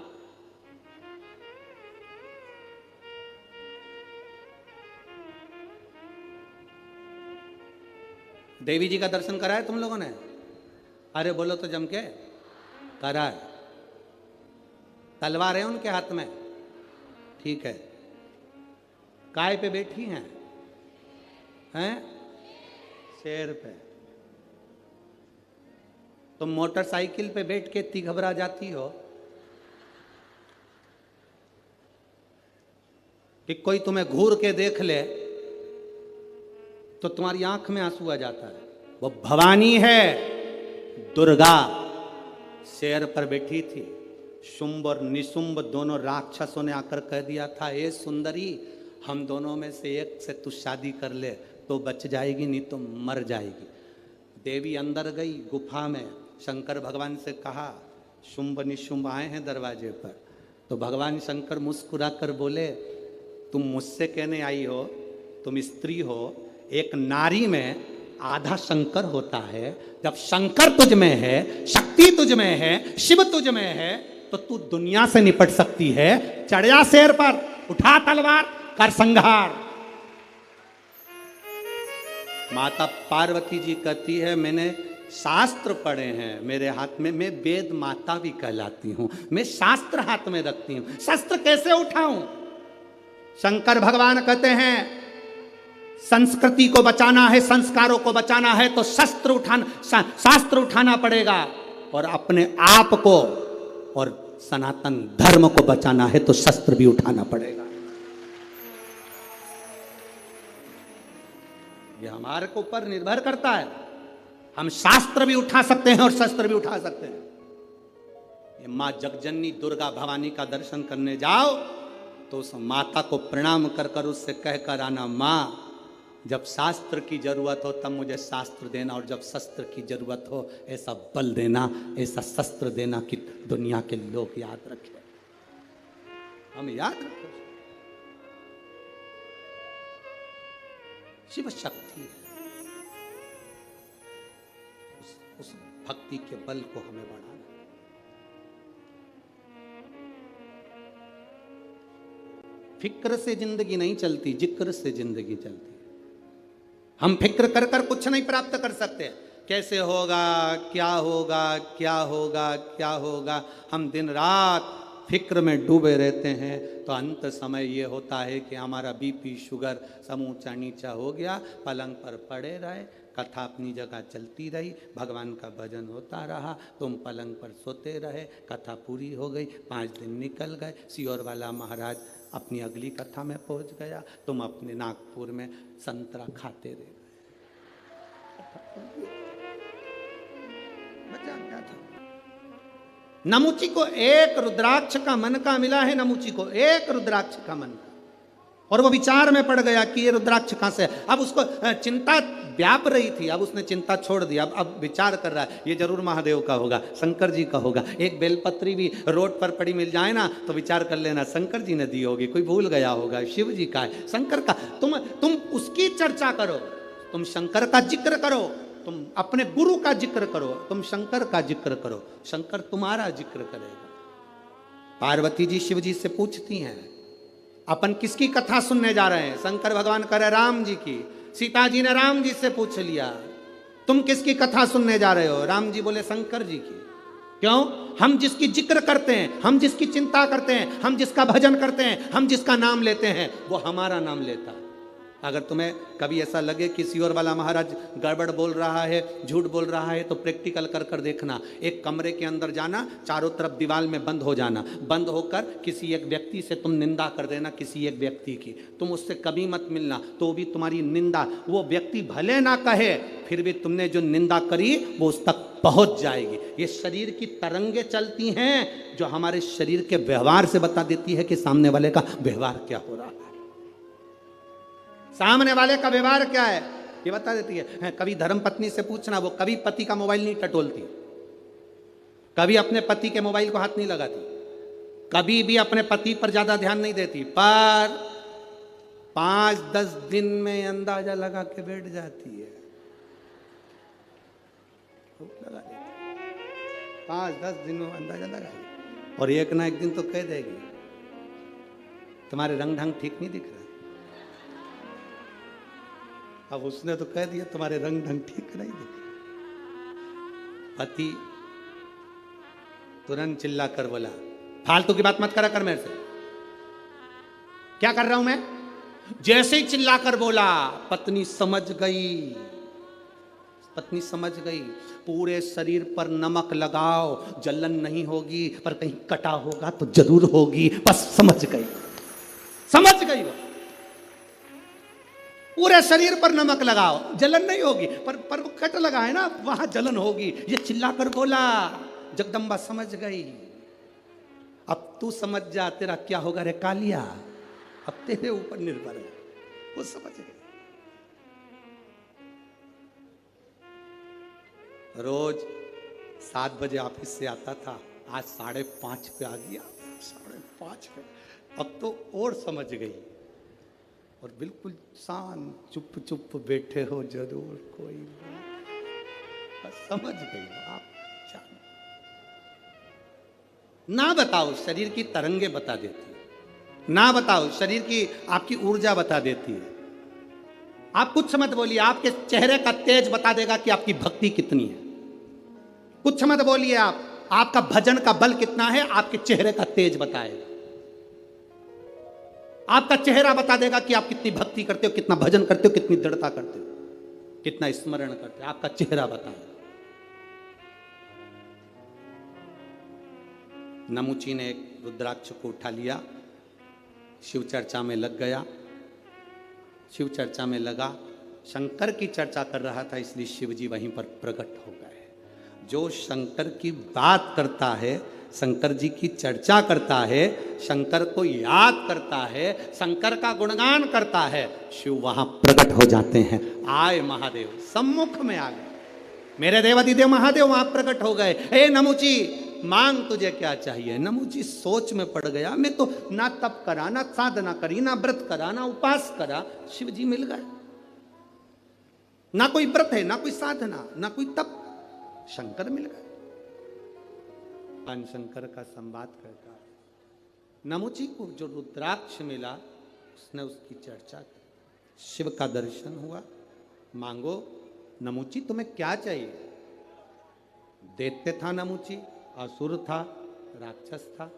A: देवी जी का दर्शन करा है तुम लोगों ने? अरे बोलो तो जम के, करा है। तलवार है उनके हाथ में, ठीक है। काय पे बैठी हैं? हैं? शेर पे। तुम मोटरसाइकिल पे बैठ के इतनी घबरा जाती हो कि कोई तुम्हें घूर के देख ले तो तुम्हारी आंख में आंसू आ जाता है। वो भवानी है, दुर्गा शेर पर बैठी थी। शुंभ और निशुंभ दोनों राक्षसों ने आकर कह दिया था, ए सुंदरी, हम दोनों में से एक से तू शादी कर ले तो बच जाएगी, नहीं तो मर जाएगी। देवी अंदर गई गुफा में, शंकर भगवान से कहा, शुंभ निशुंभ आए हैं दरवाजे पर। तो भगवान शंकर मुस्कुरा कर बोले, तुम मुझसे कहने आई हो, तुम स्त्री हो, एक नारी में आधा शंकर होता है। जब शंकर तुझ में है, शक्ति तुझ में है, शिव तुझ में है, तो तू दुनिया से निपट सकती है। चढ़ जा शेर पर, उठा तलवार, कर संहार। माता पार्वती जी कहती है, मैंने शास्त्र पढ़े हैं मेरे हाथ में, मैं वेद माता भी कहलाती हूं, मैं शास्त्र हाथ में रखती हूं, शस्त्र कैसे उठाऊं? शंकर भगवान कहते हैं, संस्कृति को बचाना है, संस्कारों को बचाना है तो शास्त्र उठाना पड़ेगा, और अपने आप को और सनातन धर्म को बचाना है तो शस्त्र भी उठाना पड़ेगा। ये हमारे को ऊपर निर्भर करता है। हम शास्त्र भी उठा सकते हैं और शस्त्र भी उठा सकते हैं। ये मां जगजननी दुर्गा भवानी का दर्शन करने जाओ तो उस माता को प्रणाम कर कर उससे कहकर आना, मां जब शास्त्र की जरूरत हो तब मुझे शास्त्र देना, और जब शस्त्र की जरूरत हो ऐसा बल देना, ऐसा शस्त्र देना कि दुनिया के लोग याद रखें, हम याद रखें। शिव शक्ति है, उस भक्ति के बल को हमें बढ़ाना। फिक्र से जिंदगी नहीं चलती, जिक्र से जिंदगी चलती। हम फिक्र कर कर कुछ नहीं प्राप्त कर सकते। कैसे होगा, क्या होगा, क्या होगा, क्या होगा, हम दिन रात फिक्र में डूबे रहते हैं, तो अंत समय ये होता है कि हमारा बीपी शुगर सब ऊंचा नीचा हो गया। पलंग पर पड़े रहे, कथा अपनी जगह चलती रही, भगवान का भजन होता रहा, तुम पलंग पर सोते रहे, कथा पूरी हो गई, 5 दिन निकल गए, सियोर वाला महाराज अपनी अगली कथा में पहुंच गया, तुम अपने नागपुर में संतरा खाते रहे। बचा क्या था? नमुची को एक रुद्राक्ष का मन का मिला है, नमुची को एक रुद्राक्ष का मन का, और वो विचार में पड़ गया कि ये रुद्राक्ष कहां से। अब उसको चिंता व्याप रही थी, अब उसने चिंता छोड़ दी, अब विचार कर रहा है ये जरूर महादेव का होगा, शंकर जी का होगा। एक बेलपत्री भी रोड पर पड़ी मिल जाए ना तो विचार कर लेना शंकर जी ने दी होगी, कोई भूल गया होगा, शिव जी का है, शंकर का। तुम उसकी चर्चा करो, तुम शंकर का जिक्र करो, तुम अपने गुरु का जिक्र करो, तुम शंकर का जिक्र करो, शंकर तुम्हारा जिक्र करेगा। पार्वती जी शिव जी से पूछती हैं, अपन किसकी कथा सुनने जा रहे हैं? शंकर भगवान कह रहे राम जी की। सीता जी ने राम जी से पूछ लिया, तुम किसकी कथा सुनने जा रहे हो? राम जी बोले शंकर जी की। क्यों? हम जिसकी जिक्र करते हैं, हम जिसकी चिंता करते हैं, हम जिसका भजन करते हैं, हम जिसका नाम लेते हैं, वो हमारा नाम लेता है। अगर तुम्हें कभी ऐसा लगे किसी और वाला महाराज गड़बड़ बोल रहा है, झूठ बोल रहा है, तो प्रैक्टिकल कर कर देखना। एक कमरे के अंदर जाना, चारों तरफ दीवार में बंद हो जाना, बंद होकर किसी एक व्यक्ति से तुम निंदा कर देना, किसी एक व्यक्ति की। तुम उससे कभी मत मिलना, तो भी तुम्हारी निंदा वो व्यक्ति भले ना कहे, फिर भी तुमने जो निंदा करी वो उस तक पहुंच जाएगी। ये शरीर की तरंगे चलती हैं जो हमारे शरीर के व्यवहार से बता देती है कि सामने वाले का व्यवहार क्या हो रहा है, सामने वाले का व्यवहार क्या है, ये बता देती है। कभी धर्मपत्नी से पूछना, वो कभी पति का मोबाइल नहीं टटोलती, कभी अपने पति के मोबाइल को हाथ नहीं लगाती, कभी भी अपने पति पर ज्यादा ध्यान नहीं देती, पर 5-10 दिन में अंदाजा लगा के बैठ जाती है, लगा देती, 5-10 दिन में अंदाजा लगा, और एक ना एक दिन तो कह देगी तुम्हारे रंग ढंग ठीक नहीं दिख रहा। अब उसने तो कह दिया तुम्हारे रंग ढंग ठीक नहीं दिख रहा। पति तुरंत चिल्ला कर बोला, फालतू की बात मत करा कर मेरे से, क्या कर रहा हूं मैं। जैसे ही चिल्ला कर बोला, पत्नी समझ गई, पत्नी समझ गई। पूरे शरीर पर नमक लगाओ, जलन नहीं होगी, पर कहीं कटा होगा तो जरूर होगी, बस समझ गई, समझ गई। वो पूरे शरीर पर नमक लगाओ, जलन नहीं होगी, पर वो कट लगा है ना, वहां जलन होगी। ये चिल्लाकर बोला, जगदम्बा समझ गई। अब तू समझ जा, तेरा क्या होगा रे कालिया, अब तेरे ऊपर निर्भर है। वो समझ गई। रोज 7 बजे ऑफिस से आता था, आज 5:30 पे आ गया, 5:30 पे। अब तो और समझ गई, और बिल्कुल शांत चुप चुप बैठे हो जरूर, कोई बस समझ गई आप। ना बताओ, शरीर की तरंगे बता देती है, ना बताओ, शरीर की आपकी ऊर्जा बता देती है। आप कुछ मत बोलिए, आपके चेहरे का तेज बता देगा कि आपकी भक्ति कितनी है। कुछ मत बोलिए, आपका भजन का बल कितना है, आपके चेहरे का तेज बताएगा। आपका चेहरा बता देगा कि आप कितनी भक्ति करते हो, कितना भजन करते हो, कितनी दृढ़ता करते हो, कितना स्मरण करते हो, आपका चेहरा बताएगा। नमुची ने एक रुद्राक्ष को उठा लिया, शिव चर्चा में लग गया। शिव चर्चा में लगा, शंकर की चर्चा कर रहा था, इसलिए शिव जी वहीं पर प्रकट हो गए। जो शंकर की बात करता है, शंकर जी की चर्चा करता है, शंकर को याद करता है, शंकर का गुणगान करता है, शिव वहां प्रकट हो जाते हैं। आए महादेव, सम्मुख में आ गए, मेरे देवादिदेव महादेव वहां प्रकट हो गए। हे नमुची, मांग तुझे क्या चाहिए। नमुची सोच में पड़ गया, मैं तो ना तप करा, ना साधना करी, ना व्रत करा, ना उपास करा, शिव जी मिल गए। ना कोई व्रत है, ना कोई साधना, ना कोई तप, शंकर मिल गए। शंकर का संवाद करता, नमुची को जो रुद्राक्ष मिला, उसने उसकी चर्चा की, शिव का दर्शन हुआ। मांगो नमुची, तुम्हें क्या चाहिए। दैत्य था नमुची, असुर था, राक्षस था,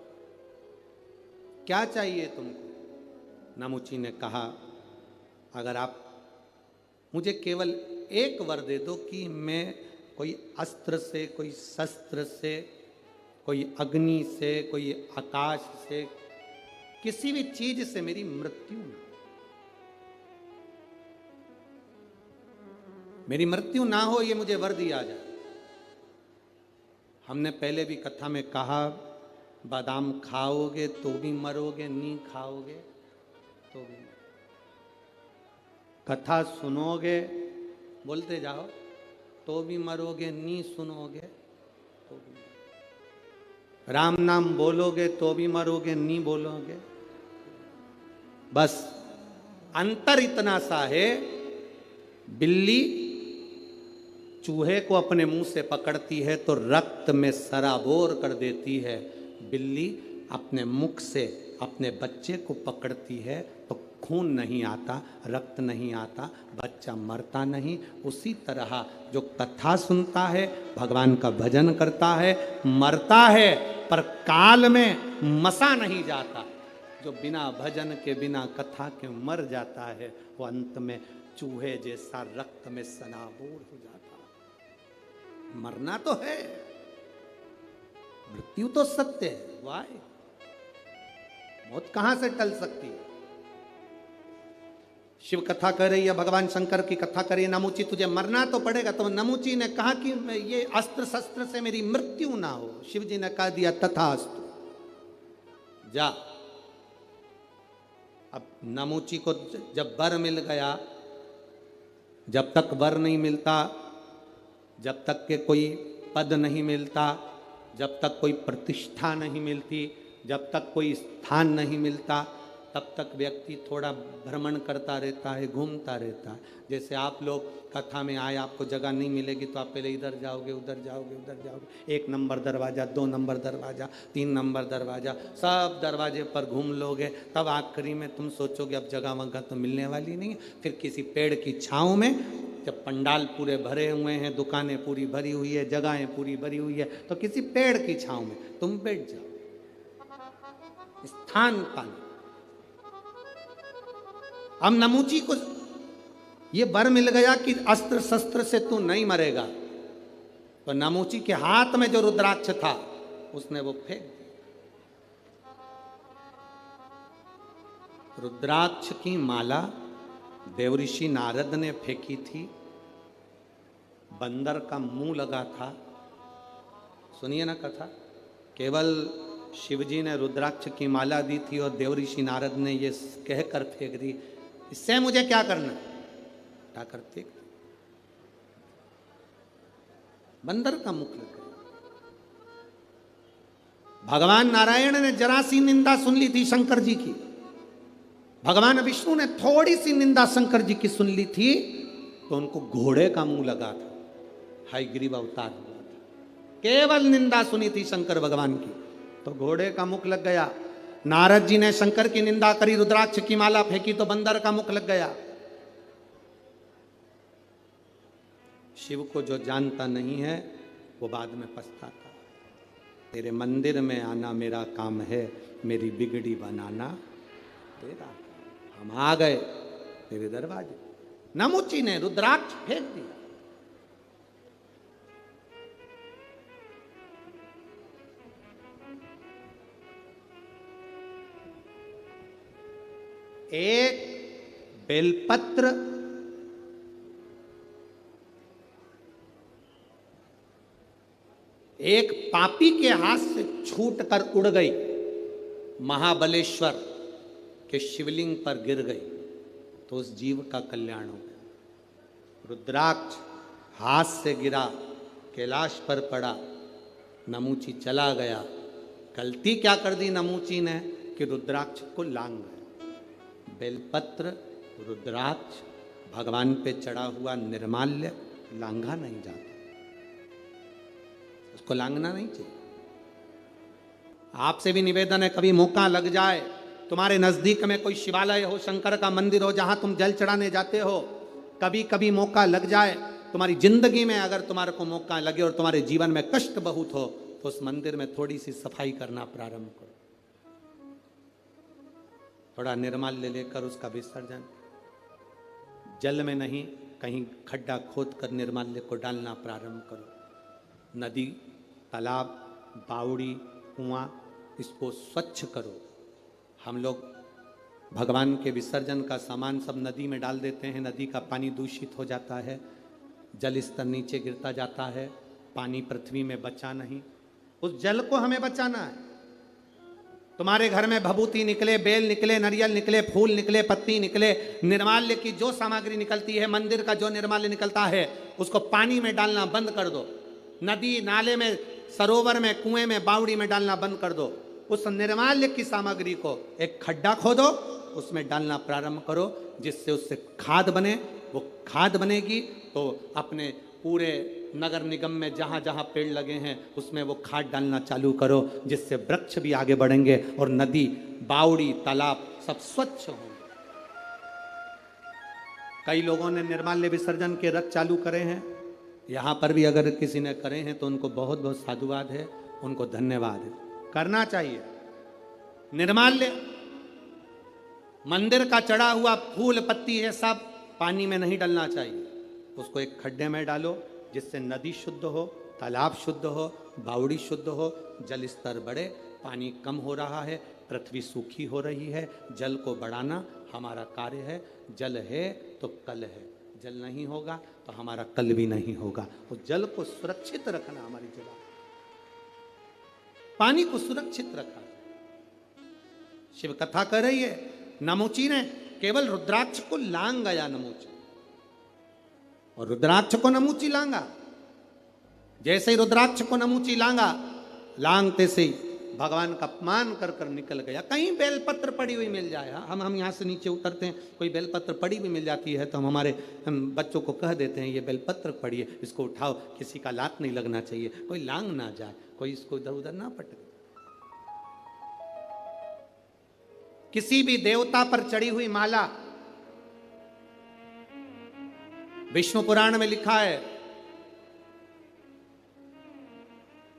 A: क्या चाहिए तुमको। नमुची ने कहा, अगर आप मुझे केवल एक वर दे दो कि मैं कोई अस्त्र से, कोई शस्त्र से, कोई अग्नि से, कोई आकाश से, किसी भी चीज से मेरी मृत्यु ना, मेरी मृत्यु ना हो, ये मुझे वर दिया जाए। हमने पहले भी कथा में कहा, बादाम खाओगे तो भी मरोगे, नहीं खाओगे तो भी मरोगे। कथा सुनोगे, बोलते जाओ, तो भी मरोगे, नहीं सुनोगे तो भी मरोगे। राम नाम बोलोगे तो भी मरोगे, नहीं बोलोगे। बस अंतर इतना सा है, बिल्ली चूहे को अपने मुंह से पकड़ती है तो रक्त में सराबोर कर देती है, बिल्ली अपने मुख से अपने बच्चे को पकड़ती है तो खून नहीं आता, रक्त नहीं आता, बच्चा मरता नहीं। उसी तरह जो कथा सुनता है, भगवान का भजन करता है, मरता है पर काल में मसा नहीं जाता। जो बिना भजन के बिना कथा के मर जाता है वो अंत में चूहे जैसा रक्त में सनाबूर हो जाता है। मरना तो है, मृत्यु तो सत्य है, वो आए, मौत कहां से टल सकती है। शिव कथा कर रही है, भगवान शंकर की कथा कर रही है, नमुची तुझे मरना तो पड़ेगा। तो नमुची ने कहा कि ये अस्त्र शस्त्र से मेरी मृत्यु ना हो। शिव जी ने कह दिया तथास्तु, जा। अब नमुची को जब वर मिल गया, जब तक वर नहीं मिलता, जब तक के कोई पद नहीं मिलता, जब तक कोई प्रतिष्ठा नहीं मिलती, जब तक कोई स्थान नहीं मिलता, तब तक व्यक्ति थोड़ा भ्रमण करता रहता है, घूमता रहता है। जैसे आप लोग कथा में आए, आपको जगह नहीं मिलेगी तो आप पहले इधर जाओगे, उधर जाओगे, उधर जाओगे, 1 नंबर दरवाज़ा, 2 नंबर दरवाज़ा, 3 नंबर दरवाज़ा, सब दरवाजे पर घूम लोगे। तब आखिरी में तुम सोचोगे अब जगह वगह तो मिलने वाली नहीं है। फिर किसी पेड़ की छाँव में, जब पंडाल पूरे भरे हुए हैं, दुकानें पूरी भरी हुई है, जगहें पूरी भरी हुई है, तो किसी पेड़ की छाँव में तुम बैठ जाओ, स्थान पाने। अब नमुची को ये वर मिल गया कि अस्त्र शस्त्र से तू नहीं मरेगा, तो नमुची के हाथ में जो रुद्राक्ष था उसने वो फेंक दिया। रुद्राक्ष की माला देवऋषि नारद ने फेंकी थी, बंदर का मुंह लगा था। सुनिए ना कथा, केवल शिवजी ने रुद्राक्ष की माला दी थी और देवऋषि नारद ने ये कहकर फेंक दी, इससे मुझे क्या करना, उठाकर फेंक दी। बंदर का मुख लग गया। भगवान नारायण ने जरा सी निंदा सुन ली थी शंकर जी की, भगवान विष्णु ने थोड़ी सी निंदा शंकर जी की सुन ली थी, तो उनको घोड़े का मुंह लगा था, हयग्रीव अवतार हुआ था। केवल निंदा सुनी थी शंकर भगवान की तो घोड़े का मुख लग गया। नारद जी ने शंकर की निंदा करी, रुद्राक्ष की माला फेंकी तो बंदर का मुख लग गया। शिव को जो जानता नहीं है वो बाद में पछताता। तेरे मंदिर में आना मेरा काम है, मेरी बिगड़ी बनाना तेरा। हम आ गए तेरे दरवाजे। नमुची ने रुद्राक्ष फेंक दिया। एक बेलपत्र एक पापी के हाथ से छूटकर उड़ गई, महाबलेश्वर के शिवलिंग पर गिर गई, तो उस जीव का कल्याण हो गया। रुद्राक्ष हाथ से गिरा, कैलाश पर पड़ा, नमुची चला गया। गलती क्या कर दी नमुची ने कि रुद्राक्ष को लांग गया। बेलपत्र, रुद्राक्ष, भगवान पे चढ़ा हुआ निर्माल्य लांघा नहीं जाता, उसको लांघना नहीं चाहिए। आपसे भी निवेदन है, कभी मौका लग जाए, तुम्हारे नजदीक में कोई शिवालय हो, शंकर का मंदिर हो, जहां तुम जल चढ़ाने जाते हो, कभी कभी मौका लग जाए, तुम्हारी जिंदगी में अगर तुम्हारे को मौका लगे और तुम्हारे जीवन में कष्ट बहुत हो, तो उस मंदिर में थोड़ी सी सफाई करना प्रारंभ करो। थोड़ा निर्माल्य लेकर उसका विसर्जन, जल में नहीं, कहीं खड्डा खोद कर निर्माल्य को डालना प्रारंभ करो। नदी, तालाब, बावड़ी, कुआं, इसको स्वच्छ करो। हम लोग भगवान के विसर्जन का सामान सब नदी में डाल देते हैं, नदी का पानी दूषित हो जाता है, जल स्तर नीचे गिरता जाता है, पानी पृथ्वी में बचा नहीं। उस जल को हमें बचाना है। तुम्हारे घर में भभूति निकले, बेल निकले, नारियल निकले, फूल निकले, पत्ती निकले, निर्माल्य की जो सामग्री निकलती है, मंदिर का जो निर्माल्य निकलता है, उसको पानी में डालना बंद कर दो। नदी नाले में, सरोवर में, कुएं में, बावड़ी में डालना बंद कर दो। उस निर्माल्य की सामग्री को एक खड्डा खोदो, उसमें डालना प्रारंभ करो, जिससे उससे खाद बने। वो खाद बनेगी तो अपने पूरे नगर निगम में जहाँ जहाँ पेड़ लगे हैं उसमें वो खाद डालना चालू करो, जिससे वृक्ष भी आगे बढ़ेंगे और नदी, बावड़ी, तालाब सब स्वच्छ होंगे। कई लोगों ने निर्माल्य विसर्जन के रथ चालू करे हैं, यहाँ पर भी अगर किसी ने करे हैं तो उनको बहुत बहुत साधुवाद है, उनको धन्यवाद है, करना चाहिए। निर्माल्य मंदिर का चढ़ा हुआ फूल पत्ती है सब पानी में नहीं डलना चाहिए, उसको एक खड्डे में डालो जिससे नदी शुद्ध हो, तालाब शुद्ध हो, बावड़ी शुद्ध हो, जल स्तर बढ़े। पानी कम हो रहा है, पृथ्वी सूखी हो रही है, जल को बढ़ाना हमारा कार्य है। जल है तो कल है, जल नहीं होगा तो हमारा कल भी नहीं होगा। उस जल को सुरक्षित रखना हमारी जगह, पानी को सुरक्षित रखा। शिव कथा कर रही है, नमोची ने केवल रुद्राक्ष को लांग गया नमोची, और रुद्राक्ष को नमूची लांगा। जैसे ही रुद्राक्ष को नमूची लांगा, लांगते से ही भगवान का अपमान कर कर निकल गया। कहीं बेलपत्र पड़ी हुई मिल जाए, हम यहाँ से नीचे उतरते हैं, कोई बेलपत्र पड़ी हुई मिल जाती है तो हम बच्चों को कह देते हैं ये बेलपत्र पड़ी है, इसको उठाओ, किसी का लात नहीं लगना चाहिए, कोई लांग ना जाए, कोई इसको इधर उधर ना पटके। किसी भी देवता पर चढ़ी हुई माला, विष्णु पुराण में लिखा है,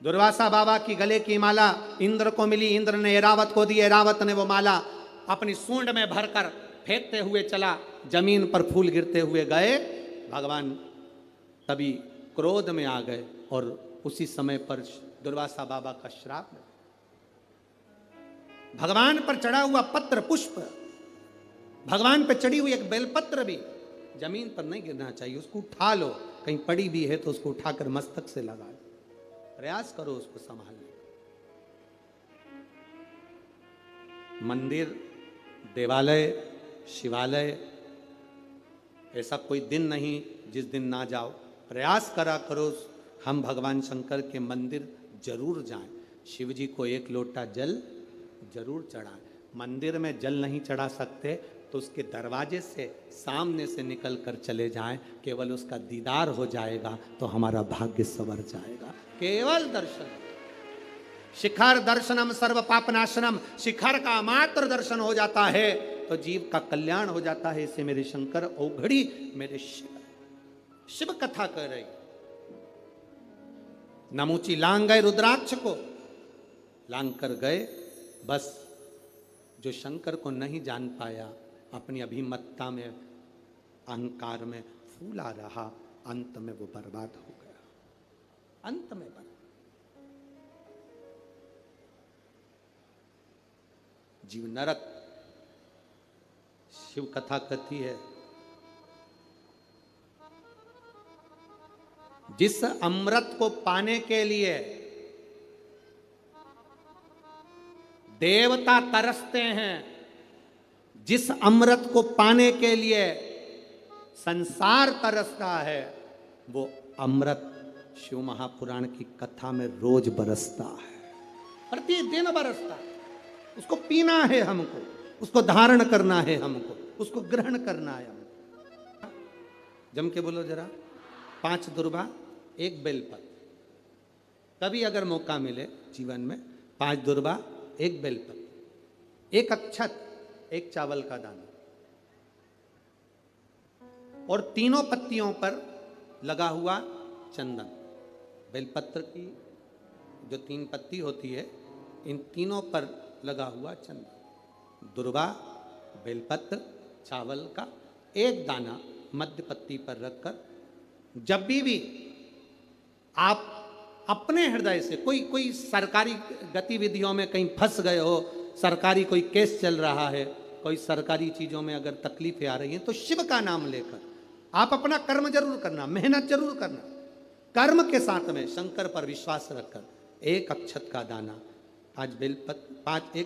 A: दुर्वासा बाबा की गले की माला इंद्र को मिली, इंद्र ने एरावत को दी, एरावत ने वो माला अपनी सूंड में भरकर फेंकते हुए चला, जमीन पर फूल गिरते हुए गए। भगवान तभी क्रोध में आ गए और उसी समय पर दुर्वासा बाबा का श्राप है। भगवान पर चढ़ा हुआ पत्र पुष्प, भगवान पर चढ़ी हुई एक बेलपत्र भी जमीन पर नहीं गिरना चाहिए, उसको उठा लो, कहीं पड़ी भी है तो उसको उठाकर मस्तक से लगा लो, प्रयास करो उसको संभालने। मंदिर, देवालय, शिवालय, ऐसा कोई दिन नहीं जिस दिन ना जाओ, प्रयास करा करो हम भगवान शंकर के मंदिर जरूर जाएं, शिव जी को एक लोटा जल जरूर चढ़ाएं। मंदिर में जल नहीं चढ़ा सकते तो उसके दरवाजे से सामने से निकल कर चले जाएं, केवल उसका दीदार हो जाएगा तो हमारा भाग्य संवर जाएगा। केवल दर्शन, शिखर दर्शनम सर्व पापनाशनम, शिखर का मात्र दर्शन हो जाता है तो जीव का कल्याण हो जाता है। इसे मेरे शंकर औघड़ी मेरे शिव कथा कर रही। नमूची लांग गए रुद्राक्ष को, लांग कर गए, बस जो शंकर को नहीं जान पाया, अपनी अभिमत्ता में, अहंकार में फूला रहा, अंत में वो बर्बाद हो गया, अंत में बर्बाद। जीव नरक, शिव कथा कहती है, जिस अमृत को पाने के लिए देवता तरसते हैं, जिस अमृत को पाने के लिए संसार तरसता है, वो अमृत शिव महापुराण की कथा में रोज बरसता है, प्रतिदिन बरसता है। उसको पीना है हमको, उसको धारण करना है हमको, उसको ग्रहण करना है हमको। जम के बोलो जरा, 5 दुर्वा 1 बेलपत्र। कभी अगर मौका मिले जीवन में, 5 दुर्वा 1 बेलपत्र, 1 अक्षत, 1 चावल का दाना, और तीनों पत्तियों पर लगा हुआ चंदन। बेलपत्र की जो 3 पत्ती होती है, इन तीनों पर लगा हुआ चंदन, दुर्वा, बेलपत्र, चावल का 1 दाना मध्य पत्ती पर रखकर, जब भी आप अपने हृदय से कोई सरकारी गतिविधियों में कहीं फंस गए हो, सरकारी कोई केस चल रहा है, कोई सरकारी चीजों में अगर तकलीफें आ रही हैं, तो शिव का नाम लेकर आप अपना कर्म जरूर करना, मेहनत जरूर करना, कर्म के साथ में शंकर पर विश्वास रखकर 1 अक्षत का दाना, 1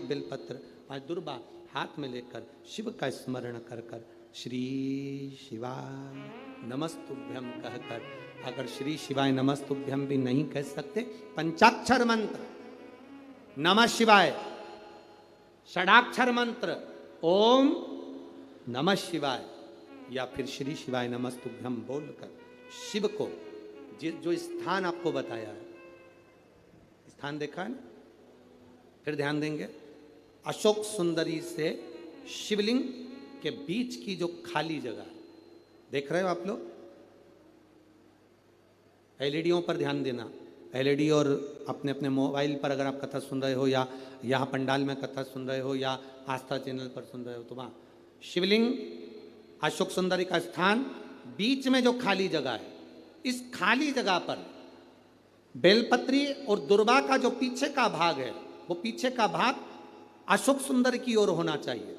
A: बेलपत्र, 5 दुर्वा हाथ में लेकर शिव का स्मरण कर कर श्री शिवाय नमस्तुभ्यम कहकर, अगर श्री शिवाय नमस्तुभ्यम भी नहीं कह सकते, पंचाक्षर मंत्र नमः शिवाय, षडाक्षर मंत्र ओम नमः शिवाय, या फिर श्री शिवाय नमस्तुभ्यम बोलकर शिव को जो स्थान आपको बताया है, स्थान देखा है ना, फिर ध्यान देंगे, अशोक सुंदरी से शिवलिंग के बीच की जो खाली जगह है, देख रहे हो आप लोग, एलईडीओं पर ध्यान देना, एलईडी और अपने अपने मोबाइल पर अगर आप कथा सुन रहे हो, या यहाँ पंडाल में कथा सुन रहे हो, या आस्था चैनल पर सुन रहे हो, तो वहाँ शिवलिंग, अशोक सुंदरी का स्थान, बीच में जो खाली जगह है, इस खाली जगह पर बेलपत्री और दुर्वा का जो पीछे का भाग है, वो पीछे का भाग अशोक सुंदर की ओर होना चाहिए।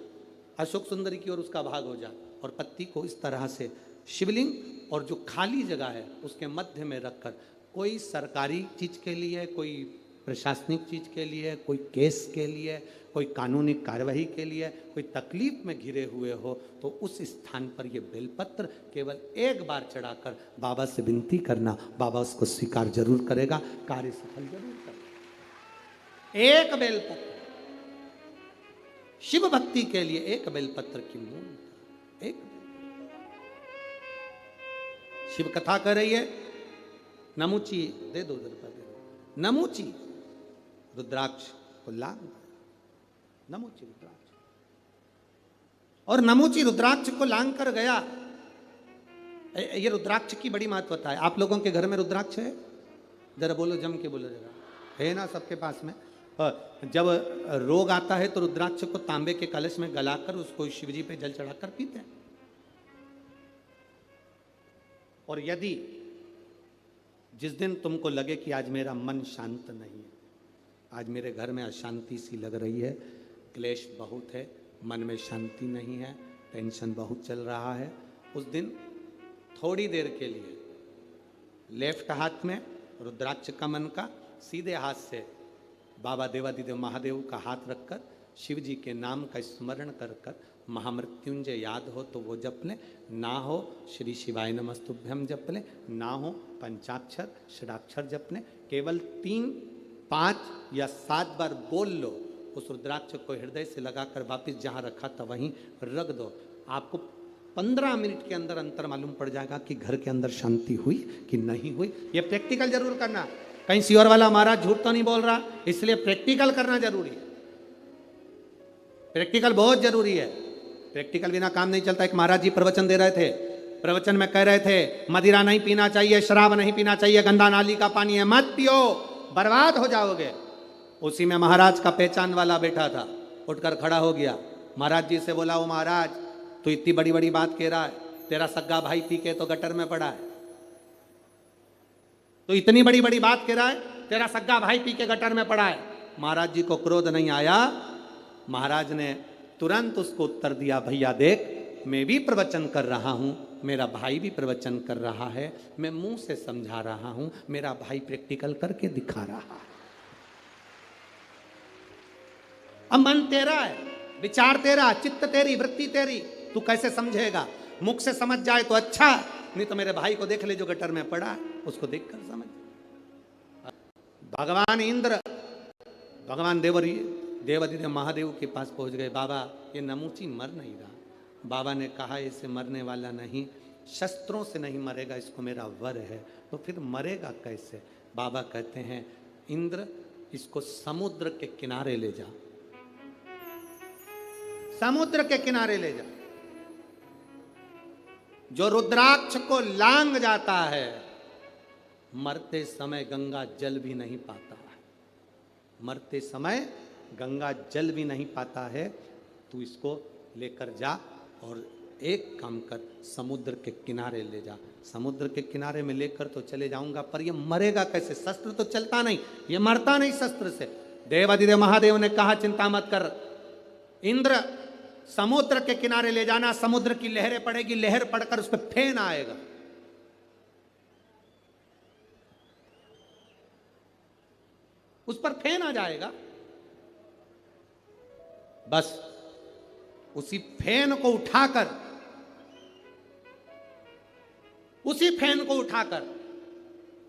A: अशोक सुंदरी की ओर उसका भाग हो जाए और पत्ती को इस तरह से शिवलिंग और जो खाली जगह है उसके मध्य में रखकर, कोई सरकारी चीज के लिए, कोई प्रशासनिक चीज के लिए, कोई केस के लिए, कोई कानूनी कार्यवाही के लिए, कोई तकलीफ में घिरे हुए हो, तो उस स्थान पर ये बेलपत्र केवल एक बार चढ़ाकर बाबा से विनती करना, बाबा उसको स्वीकार जरूर करेगा, कार्य सफल जरूर करेगा। एक बेलपत्र शिव भक्ति के लिए, एक बेलपत्र की मूल, एक शिव कथा कर रही है। नमुची दे दो, उधर पर दे दो। नमुची रुद्राक्ष को लांग, नमुची रुद्राक्ष, और नमुची रुद्राक्ष को लांग कर गया। ये रुद्राक्ष की बड़ी महत्वता है। आप लोगों के घर में रुद्राक्ष है? जरा बोलो, जम के बोलो जरा, है ना सबके पास में? जब रोग आता है तो रुद्राक्ष को तांबे के कलश में गलाकर उसको शिवजी पे जल चढ़ाकर पीते हैं। और यदि जिस दिन तुमको लगे कि आज मेरा मन शांत नहीं है, आज मेरे घर में अशांति सी लग रही है, क्लेश बहुत है, मन में शांति नहीं है, टेंशन बहुत चल रहा है, उस दिन थोड़ी देर के लिए लेफ्ट हाथ में रुद्राक्ष कमन का, सीधे हाथ से बाबा देवादिदेव महादेव का हाथ रखकर शिव जी के नाम का स्मरण कर कर महामृत्युंजय याद हो तो वो जप लें, ना हो श्री शिवाय नमस्तुभ्यम जप लें, ना हो पंचाक्षर षडाक्षर जप लें। केवल 3, 5 या 7 बार बोल लो, उस रुद्राक्ष को हृदय से लगाकर वापस जहाँ रखा था वहीं रख दो। आपको 15 मिनट के अंदर अंतर मालूम पड़ जाएगा कि घर के अंदर शांति हुई कि नहीं हुई। ये प्रैक्टिकल जरूर करना। कहीं सियोर वाला महाराज झूठ तो नहीं बोल रहा, इसलिए प्रैक्टिकल करना जरूरी है। प्रैक्टिकल बहुत जरूरी है, प्रैक्टिकल बिना काम नहीं चलता। एक महाराज जी प्रवचन दे रहे थे, प्रवचन में कह रहे थे मदिरा नहीं पीना चाहिए, शराब नहीं पीना चाहिए, गंदा नाली का पानी है, मत पियो, बर्बाद हो जाओगे। उसी में महाराज का पहचान वाला बैठा था, उठकर खड़ा हो गया, महाराज जी से बोला, ओ महाराज तू इतनी बड़ी बड़ी बात कह रहा है, तेरा सग्गा भाई पी के तो गटर में पड़ा है। तो इतनी बड़ी बड़ी बात कह रहा है, तेरा सग्गा भाई पी के गटर में पड़ा है। महाराज जी को क्रोध नहीं आया, महाराज ने तुरंत उसको उत्तर दिया, भैया देख मैं भी प्रवचन कर रहा हूं, मेरा भाई भी प्रवचन कर रहा है, मैं मुंह से समझा रहा हूं, मेरा भाई प्रैक्टिकल करके दिखा रहा है। अब मन तेरा है, विचार तेरा, चित्त तेरी, वृत्ति तेरी, तू कैसे समझेगा? मुख से समझ जाए तो अच्छा, नहीं तो मेरे भाई को देख ले जो गटर में पड़ा, उसको देखकर समझ। भगवान इंद्र, भगवान देवादिदेव महादेव के पास पहुंच गए। बाबा ये नमूची मर नहीं रहा। बाबा ने कहा इसे मरने वाला नहीं, शस्त्रों से नहीं मरेगा, इसको मेरा वर है। तो फिर मरेगा कैसे? बाबा कहते हैं इंद्र इसको समुद्र के किनारे ले जा, समुद्र के किनारे ले जा। जो रुद्राक्ष को लांग जाता है मरते समय गंगा जल भी नहीं पाता है, मरते समय गंगा जल भी नहीं पाता है। तू इसको लेकर जा और एक काम कर, समुद्र के किनारे ले जा। समुद्र के किनारे में लेकर तो चले जाऊंगा, पर ये मरेगा कैसे? शस्त्र तो चलता नहीं, ये मरता नहीं शस्त्र से। देवादिदेव महादेव ने कहा चिंता मत कर इंद्र, समुद्र के किनारे ले जाना, समुद्र की लहरें पड़ेगी, लहर पड़कर उस पर फेन आएगा, उस पर फेन आ जाएगा। बस उसी फेन को उठाकर, उसी फेन को उठाकर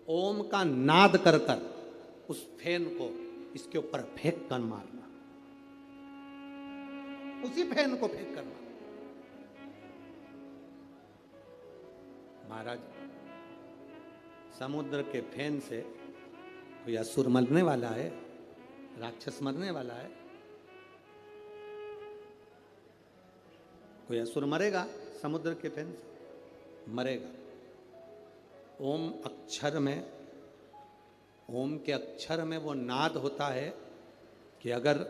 A: ओम का नाद कर कर उस फेन को इसके ऊपर फेंक कर मारना, उसी फेन को फेंक कर मारना। महाराज समुद्र के फेन से कोई असुर मरने वाला है, राक्षस मरने वाला है? कोई असुर मरेगा समुद्र के फेन से? मरेगा। ओम अक्षर में, ओम के अक्षर में वो नाद होता है कि अगर